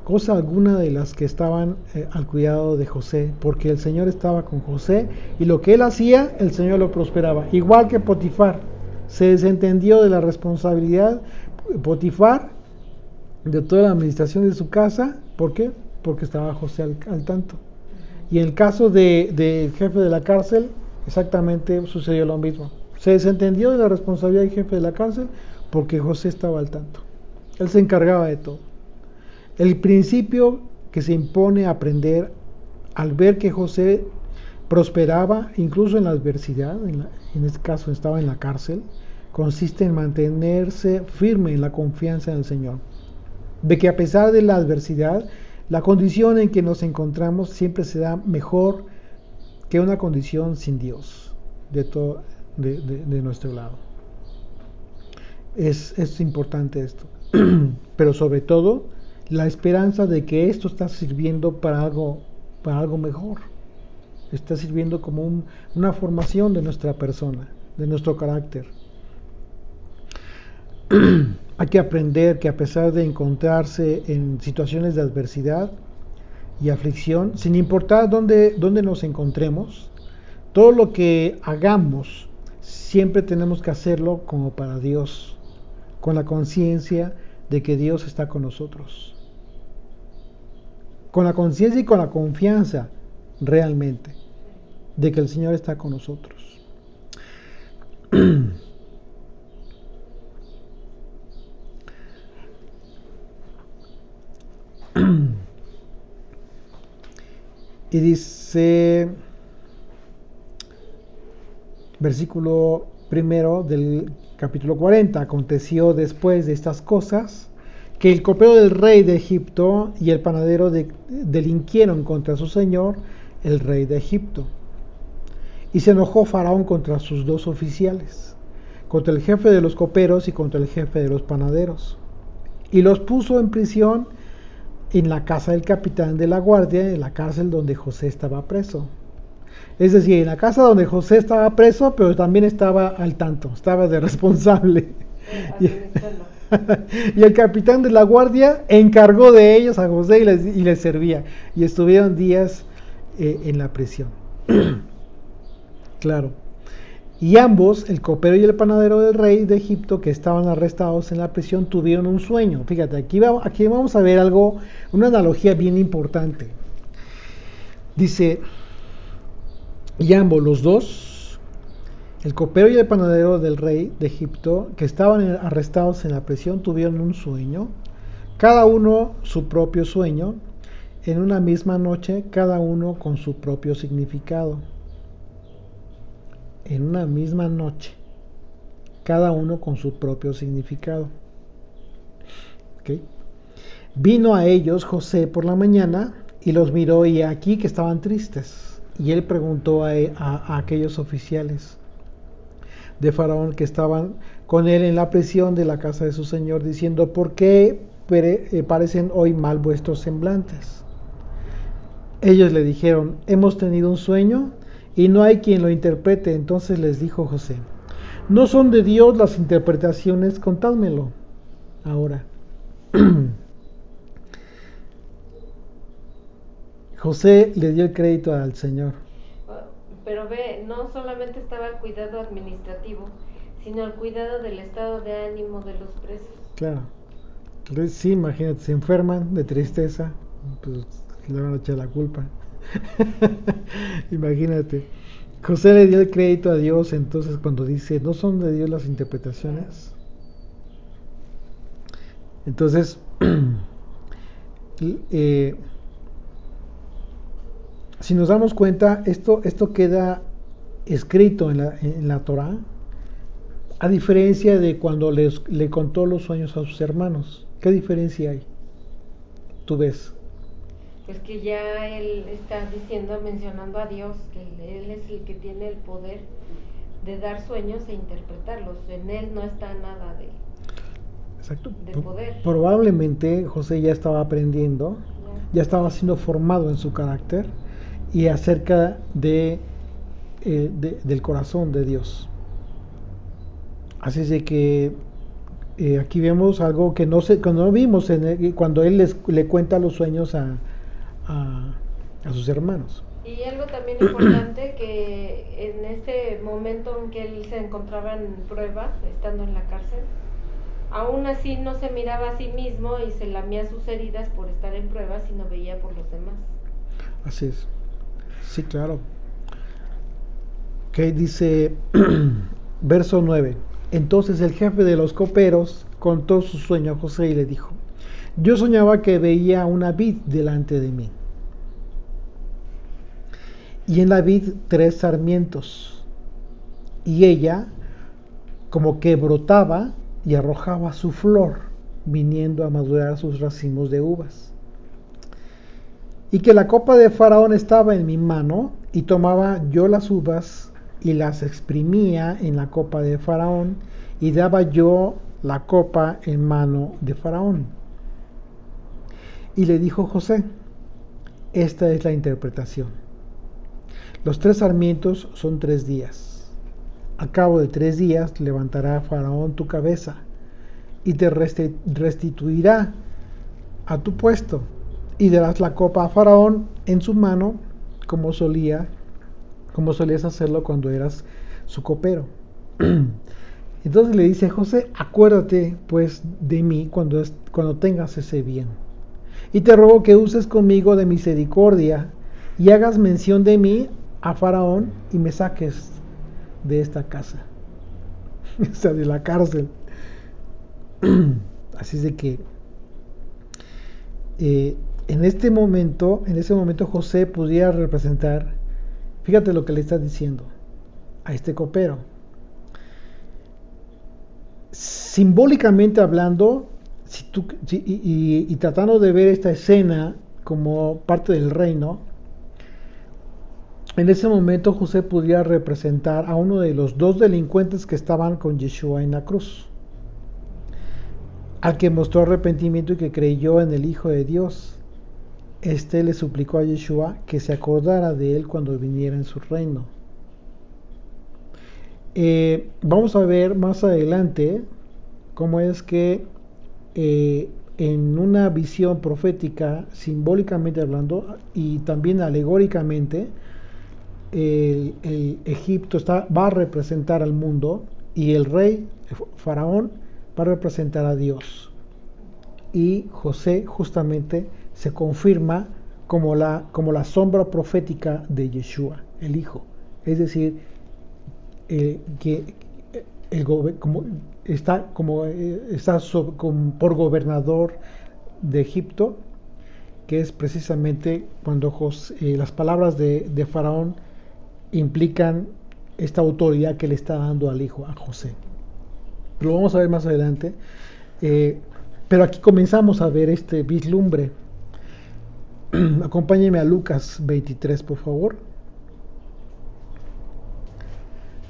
cosa alguna de las que estaban al cuidado de José, porque el Señor estaba con José y lo que él hacía, el Señor lo prosperaba. Igual que Potifar, se desentendió de la responsabilidad Potifar de toda la administración de su casa. ¿Por qué? Porque estaba José al tanto. Y en el caso del jefe de la cárcel, exactamente sucedió lo mismo. Se desentendió de la responsabilidad del jefe de la cárcel porque José estaba al tanto. Él se encargaba de todo. El principio que se impone a aprender al ver que José prosperaba incluso en la adversidad, en este caso estaba en la cárcel, consiste en mantenerse firme en la confianza en el Señor. De que a pesar de la adversidad, la condición en que nos encontramos siempre será mejor que una condición sin Dios de nuestro lado. Es importante esto. Pero sobre todo, la esperanza de que esto está sirviendo para algo mejor. Está sirviendo como una formación de nuestra persona, de nuestro carácter. Hay que aprender que a pesar de encontrarse en situaciones de adversidad y aflicción, sin importar dónde nos encontremos, todo lo que hagamos siempre tenemos que hacerlo como para Dios, con la conciencia de que Dios está con nosotros, con la conciencia y con la confianza realmente de que el Señor está con nosotros. Y dice, versículo 1 del capítulo 40, aconteció después de estas cosas que el copero del rey de Egipto y el panadero delinquieron contra su señor, el rey de Egipto. Y se enojó Faraón contra sus dos oficiales, contra el jefe de los coperos y contra el jefe de los panaderos. Y los puso en prisión en la casa del capitán de la guardia, en la cárcel donde José estaba preso. Es decir, en la casa donde José estaba preso, pero también estaba al tanto, estaba de responsable. Y el capitán de la guardia encargó de ellos a José y les servía. Y estuvieron días en la prisión. Claro. Y ambos, el copero y el panadero del rey de Egipto, que estaban arrestados en la prisión, tuvieron un sueño. Fíjate, aquí vamos a ver algo, una analogía bien importante. Dice, y ambos, los dos, el copero y el panadero del rey de Egipto, que estaban arrestados en la prisión, tuvieron un sueño, cada uno su propio sueño, en una misma noche, cada uno con su propio significado. En una misma noche, cada uno con su propio significado. ¿Okay? Vino a ellos José por la mañana y los miró, y aquí que estaban tristes. Y él preguntó a aquellos oficiales de Faraón que estaban con él en la prisión de la casa de su señor, diciendo, ¿por qué parecen hoy mal vuestros semblantes? Ellos le dijeron, hemos tenido un sueño y no hay quien lo interprete. Entonces les dijo José, no son de Dios las interpretaciones, contádmelo ahora. José le dio el crédito al Señor. Pero ve, no solamente estaba el cuidado administrativo, sino el cuidado del estado de ánimo de los presos. Claro. Entonces, sí, imagínate, se enferman de tristeza, pues le van a echar la culpa. Imagínate. José le dio el crédito a Dios, entonces cuando dice, ¿no son de Dios las interpretaciones? Entonces, si nos damos cuenta, esto queda escrito en la Torá, a diferencia de cuando le contó los sueños a sus hermanos. ¿Qué diferencia hay? Tú ves. Pues que ya él está mencionando a Dios, que él es el que tiene el poder de dar sueños e interpretarlos. En él no está nada de poder. Probablemente José ya estaba aprendiendo, ya estaba siendo formado en su carácter y acerca del corazón de Dios. Así es de que aquí vemos algo que no vimos cuando él le cuenta los sueños a sus hermanos. Y algo también importante, que en este momento en que él se encontraba en prueba, estando en la cárcel, aún así no se miraba a sí mismo y se lamía sus heridas por estar en prueba, sino veía por los demás. Así es. Sí, claro. Que dice, verso 9. Entonces el jefe de los coperos contó su sueño a José y le dijo: yo soñaba que veía una vid delante de mí, y en la vid 3 sarmientos, y ella como que brotaba y arrojaba su flor, viniendo a madurar sus racimos de uvas. Y que la copa de Faraón estaba en mi mano, y tomaba yo las uvas y las exprimía en la copa de Faraón, y daba yo la copa en mano de Faraón. Y le dijo José: esta es la interpretación. Los 3 sarmientos son 3 días. A cabo de 3 días levantará Faraón tu cabeza y te restituirá a tu puesto, y darás la copa a Faraón en su mano, como solías hacerlo cuando eras su copero. Entonces le dice a José: acuérdate pues de mí cuando tengas ese bien, y te ruego que uses conmigo de misericordia y hagas mención de mí a Faraón y me saques de esta casa, o sea, de la cárcel. Así es de que en ese momento José pudiera representar, fíjate lo que le está diciendo a este copero. Simbólicamente hablando, y tratando de ver esta escena como parte del reino, en ese momento José pudiera representar a uno de los 2 delincuentes que estaban con Yeshua en la cruz, al que mostró arrepentimiento y que creyó en el Hijo de Dios. Este le suplicó a Yeshua que se acordara de él cuando viniera en su reino. Vamos a ver más adelante cómo es que en una visión profética, simbólicamente hablando y también alegóricamente, el Egipto va a representar al mundo, y el rey Faraón va a representar a Dios, y José justamente se confirma como la sombra profética de Yeshua, el Hijo. Es decir, que está por gobernador de Egipto, que es precisamente cuando las palabras de Faraón implican esta autoridad que le está dando al Hijo, a José. Lo vamos a ver más adelante, pero aquí comenzamos a ver este vislumbre. Acompáñenme a Lucas 23, por favor,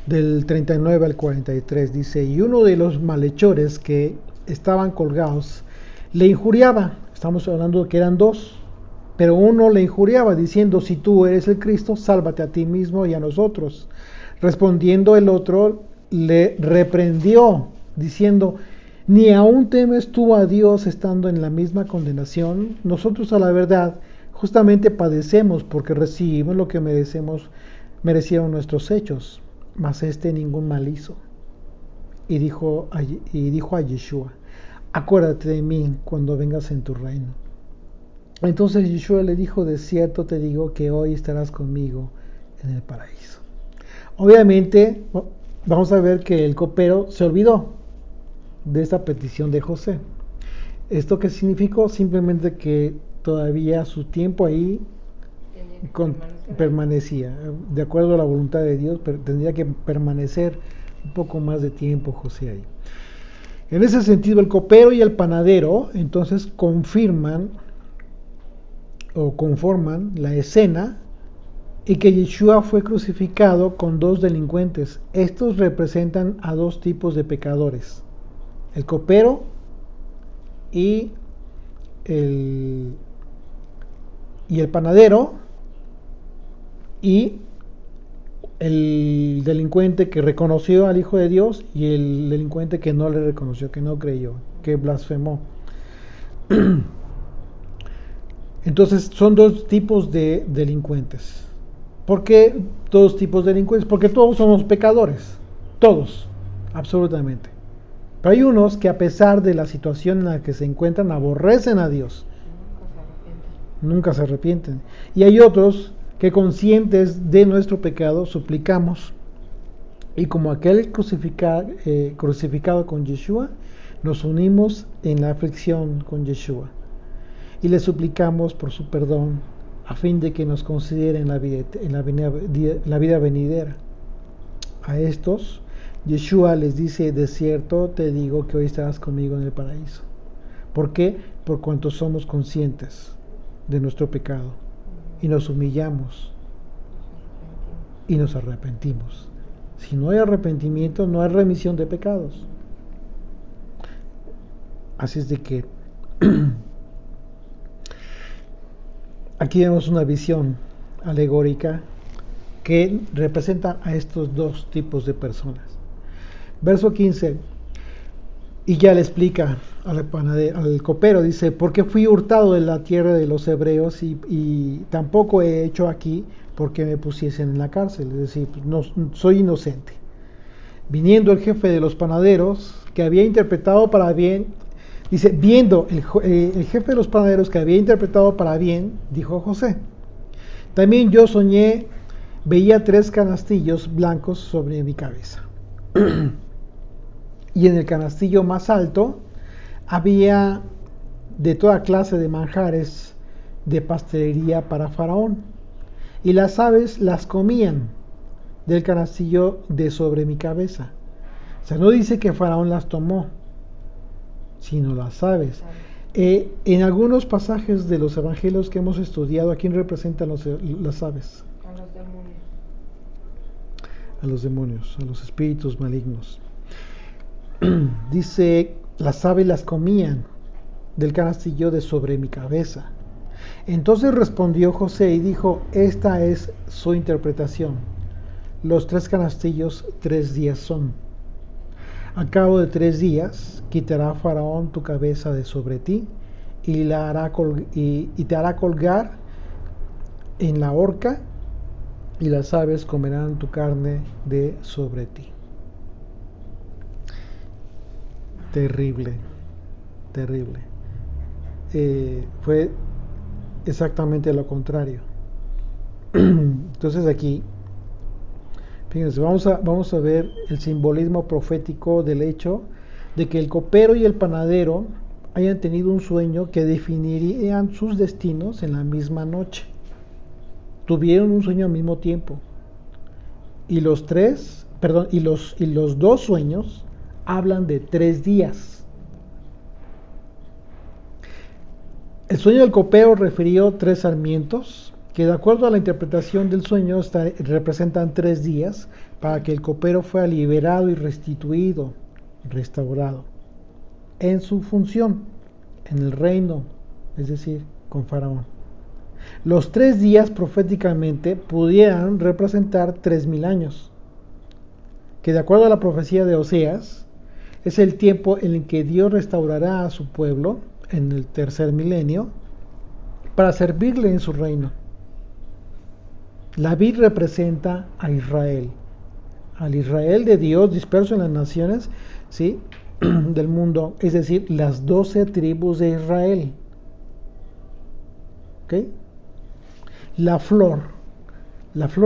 del 39 al 43. Dice: y uno de los malhechores que estaban colgados le injuriaba. Estamos hablando de que eran 2, pero uno le injuriaba diciendo: si tú eres el Cristo, sálvate a ti mismo y a nosotros. Respondiendo el otro, le reprendió diciendo: ¿ni aún temes tú a Dios estando en la misma condenación? Nosotros, a la verdad, justamente padecemos porque recibimos lo que merecieron nuestros hechos, mas este ningún mal hizo. Y dijo a Yeshua: acuérdate de mí cuando vengas en tu reino. Entonces Yeshua le dijo: de cierto te digo que hoy estarás conmigo en el paraíso. Obviamente vamos a ver que el copero se olvidó de esta petición de José. ¿Esto qué significó? Simplemente que todavía su tiempo ahí permanecía, de acuerdo a la voluntad de Dios, pero tendría que permanecer un poco más de tiempo José ahí. En ese sentido, el copero y el panadero entonces conforman la escena, y que Yeshua fue crucificado con 2 delincuentes. Estos representan a 2 tipos de pecadores: el copero y el panadero, y el delincuente que reconoció al Hijo de Dios y el delincuente que no le reconoció, que no creyó, que blasfemó. Entonces son dos tipos de delincuentes. ¿Por qué dos tipos de delincuentes? Porque todos somos pecadores, todos, absolutamente. Pero hay unos que a pesar de la situación en la que se encuentran aborrecen a Dios, nunca se arrepienten. Y hay otros que conscientes de nuestro pecado suplicamos, y como aquel crucificado con Yeshua, nos unimos en la aflicción con Yeshua y le suplicamos por su perdón a fin de que nos considere en la vida venidera. A estos Yeshua les dice: de cierto te digo que hoy estarás conmigo en el paraíso. ¿Por qué? Por cuanto somos conscientes de nuestro pecado y nos humillamos y nos arrepentimos. Si no hay arrepentimiento, no hay remisión de pecados. Así es de que aquí vemos una visión alegórica que representa a estos dos tipos de personas. Verso 15, y ya le explica al copero, dice: porque fui hurtado de la tierra de los hebreos y tampoco he hecho aquí porque me pusiesen en la cárcel, es decir, no soy inocente. Viniendo el jefe de los panaderos, que había interpretado para bien, dice, viendo el jefe de los panaderos que había interpretado para bien, dijo José: también yo soñé, veía 3 canastillos blancos sobre mi cabeza. Y en el canastillo más alto había de toda clase de manjares de pastelería para Faraón, y las aves las comían del canastillo de sobre mi cabeza. O sea, no dice que Faraón las tomó, sino las aves. En algunos pasajes de los evangelios que hemos estudiado, ¿a quién representan las aves? A los demonios. A los demonios, a los espíritus malignos. Dice, las aves las comían del canastillo de sobre mi cabeza. Entonces respondió José y dijo: esta es su interpretación. Los 3 canastillos 3 días son. A cabo de 3 días quitará Faraón tu cabeza de sobre ti y te hará colgar en la horca, y las aves comerán tu carne de sobre ti. Terrible, terrible. Fue exactamente lo contrario. Entonces aquí, fíjense, vamos a ver el simbolismo profético del hecho de que el copero y el panadero hayan tenido un sueño que definirían sus destinos en la misma noche. Tuvieron un sueño al mismo tiempo. Y los 2 sueños hablan de 3 días. El sueño del copero refirió 3 sarmientos que, de acuerdo a la interpretación del sueño, representan 3 días para que el copero fuera liberado y restituido, restaurado en su función en el reino, es decir, con Faraón. Los 3 días proféticamente pudieran representar 3000 años, que de acuerdo a la profecía de Oseas es el tiempo en el que Dios restaurará a su pueblo en el 3er milenio para servirle en su reino. La vid representa a Israel, al Israel de Dios disperso en las naciones, ¿sí?, del mundo, es decir, las 12 tribus de Israel. ¿Okay? La flor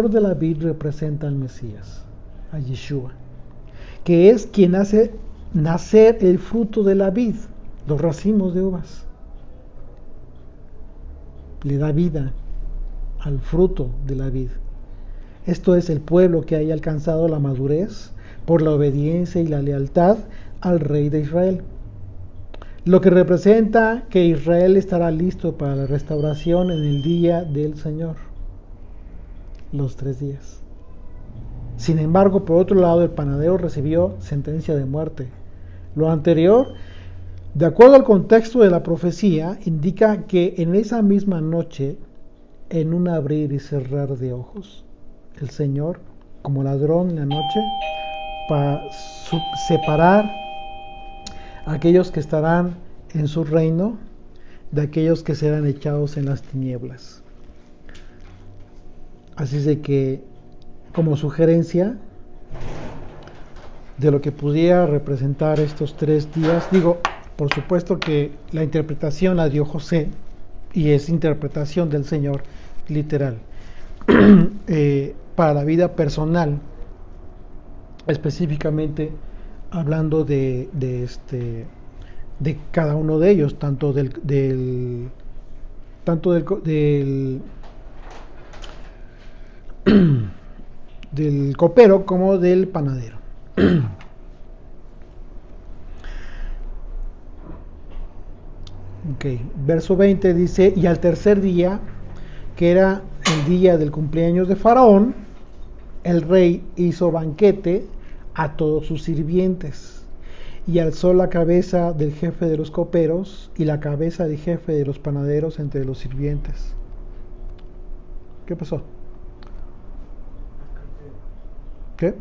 de la vid representa al Mesías, a Yeshua, que es quien hace nacer el fruto de la vid, los racimos de uvas. Le da vida al fruto de la vid. Esto es el pueblo que haya alcanzado la madurez por la obediencia y la lealtad al rey de Israel. Lo que representa que Israel estará listo para la restauración en el día del Señor, los 3 días. Sin embargo, por otro lado, el panadero recibió sentencia de muerte. Lo anterior, de acuerdo al contexto de la profecía, indica que en esa misma noche, en un abrir y cerrar de ojos, el Señor como ladrón en la noche, para separar a aquellos que estarán en su reino de aquellos que serán echados en las tinieblas. Así es de que, como sugerencia de lo que pudiera representar estos 3 días, digo, por supuesto que la interpretación la dio José y es interpretación del Señor literal. Para la vida personal, específicamente hablando de cada uno de ellos, tanto del del copero como del panadero. Okay. Verso 20 dice: y al tercer día, que era el día del cumpleaños de Faraón, el rey hizo banquete a todos sus sirvientes, y alzó la cabeza del jefe de los coperos y la cabeza del jefe de los panaderos entre los sirvientes. ¿Qué pasó? ¿Qué?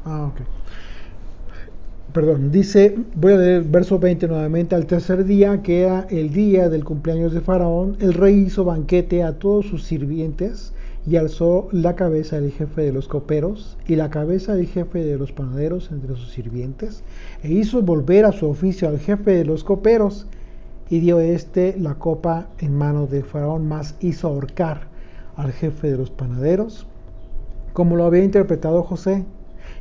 Ok. Perdón, dice, voy a leer el verso 20 nuevamente. Al tercer día, que era el día del cumpleaños de Faraón, el rey hizo banquete a todos sus sirvientes y alzó la cabeza del jefe de los coperos y la cabeza del jefe de los panaderos entre sus sirvientes, e hizo volver a su oficio al jefe de los coperos, y dio la copa en mano de Faraón, mas hizo ahorcar al jefe de los panaderos, como lo había interpretado José.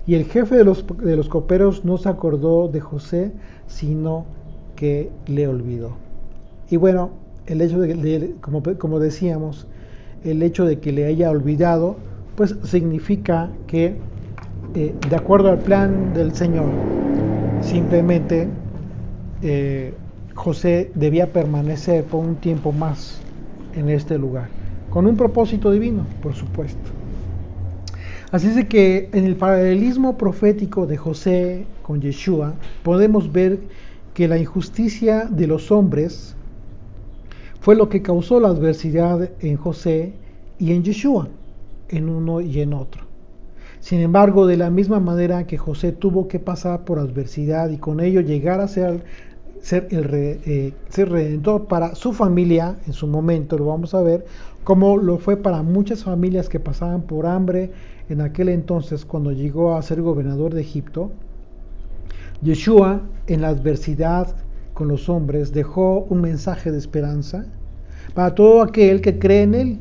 Y el jefe de los coperos no se acordó de José, sino que le olvidó. Y bueno, el hecho de como decíamos, el hecho de que le haya olvidado, pues significa que de acuerdo al plan del Señor, simplemente José debía permanecer por un tiempo más en este lugar, con un propósito divino, por supuesto. Así es de que en el paralelismo profético de José con Yeshua podemos ver que la injusticia de los hombres fue lo que causó la adversidad en José y en Yeshua, en uno y en otro. Sin embargo, de la misma manera que José tuvo que pasar por adversidad y con ello llegar a ser redentor para su familia en su momento, lo vamos a ver, como lo fue para muchas familias que pasaban por hambre en aquel entonces cuando llegó a ser gobernador de Egipto. Yeshua, en la adversidad con los hombres, dejó un mensaje de esperanza para todo aquel que cree en él,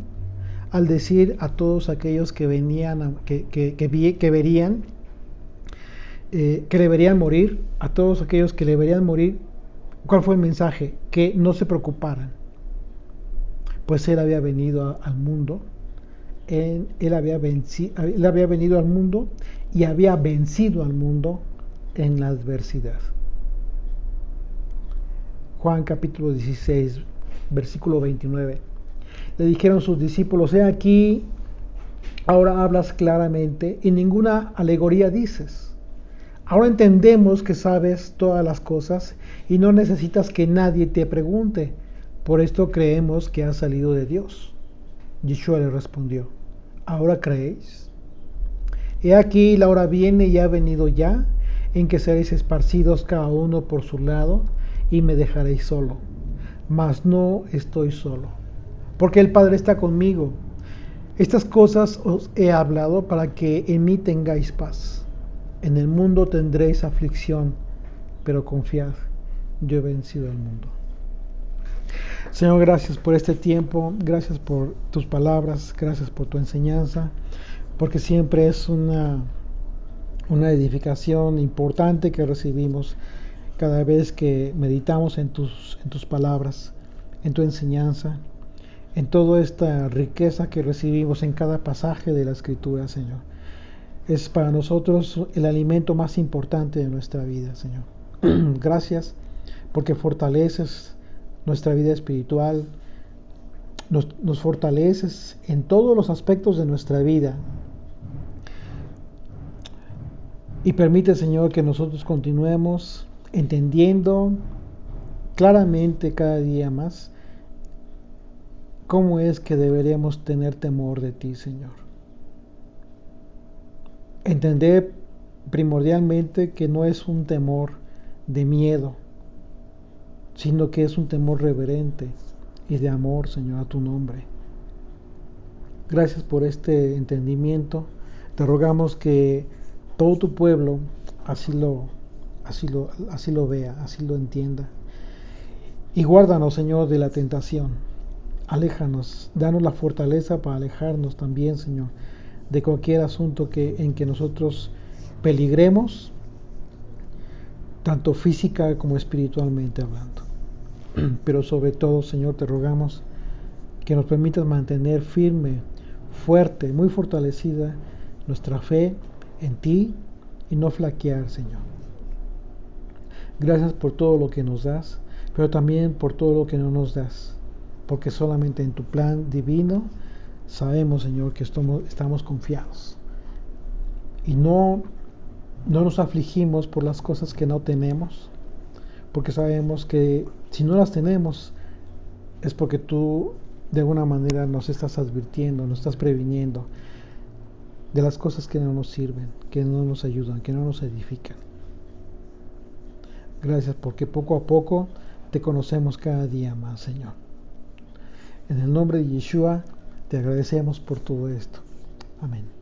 al decir a todos aquellos que venían, que le verían morir, a todos aquellos que le verían morir, ¿cuál fue el mensaje? Que no se preocuparan, pues él había venido al mundo, él había venido al mundo y había vencido al mundo en la adversidad. Juan capítulo 16, versículo 29. Le dijeron sus discípulos: he aquí, ahora hablas claramente y ninguna alegoría dices. Ahora entendemos que sabes todas las cosas y no necesitas que nadie te pregunte. Por esto creemos que has salido de Dios. Yeshua le respondió: ¿ahora creéis? He aquí, la hora viene y ha venido ya, en que seréis esparcidos cada uno por su lado, y me dejaréis solo. Mas no estoy solo, porque el Padre está conmigo. Estas cosas os he hablado para que en mí tengáis paz. En el mundo tendréis aflicción, pero confiad, yo he vencido al mundo. Señor, gracias por este tiempo, gracias por tus palabras, gracias por tu enseñanza, porque siempre es una edificación importante que recibimos cada vez que meditamos en tus palabras, en tu enseñanza, en toda esta riqueza que recibimos en cada pasaje de la Escritura, Señor. Es para nosotros el alimento más importante de nuestra vida, Señor. Gracias porque fortaleces nuestra vida espiritual, nos fortaleces en todos los aspectos de nuestra vida y permite, Señor, que nosotros continuemos entendiendo claramente cada día más cómo es que deberíamos tener temor de ti, Señor. Entender primordialmente que no es un temor de miedo, sino que es un temor reverente y de amor, Señor, a tu nombre. Gracias por este entendimiento. Te rogamos que todo tu pueblo así lo vea, así lo entienda. Y guárdanos, Señor, de la tentación. Aléjanos, danos la fortaleza para alejarnos también, Señor, de cualquier asunto en que nosotros peligremos, tanto física como espiritualmente hablando. Pero sobre todo, Señor, te rogamos que nos permitas mantener firme, fuerte, muy fortalecida nuestra fe en ti y no flaquear, Señor. Gracias por todo lo que nos das, pero también por todo lo que no nos das, porque solamente en tu plan divino sabemos, Señor, que estamos confiados y no nos afligimos por las cosas que no tenemos, porque sabemos que si no las tenemos es porque tú de alguna manera nos estás advirtiendo, nos estás previniendo de las cosas que no nos sirven, que no nos ayudan, que no nos edifican. Gracias porque poco a poco te conocemos cada día más, Señor. En el nombre de Yeshua te agradecemos por todo esto. Amén.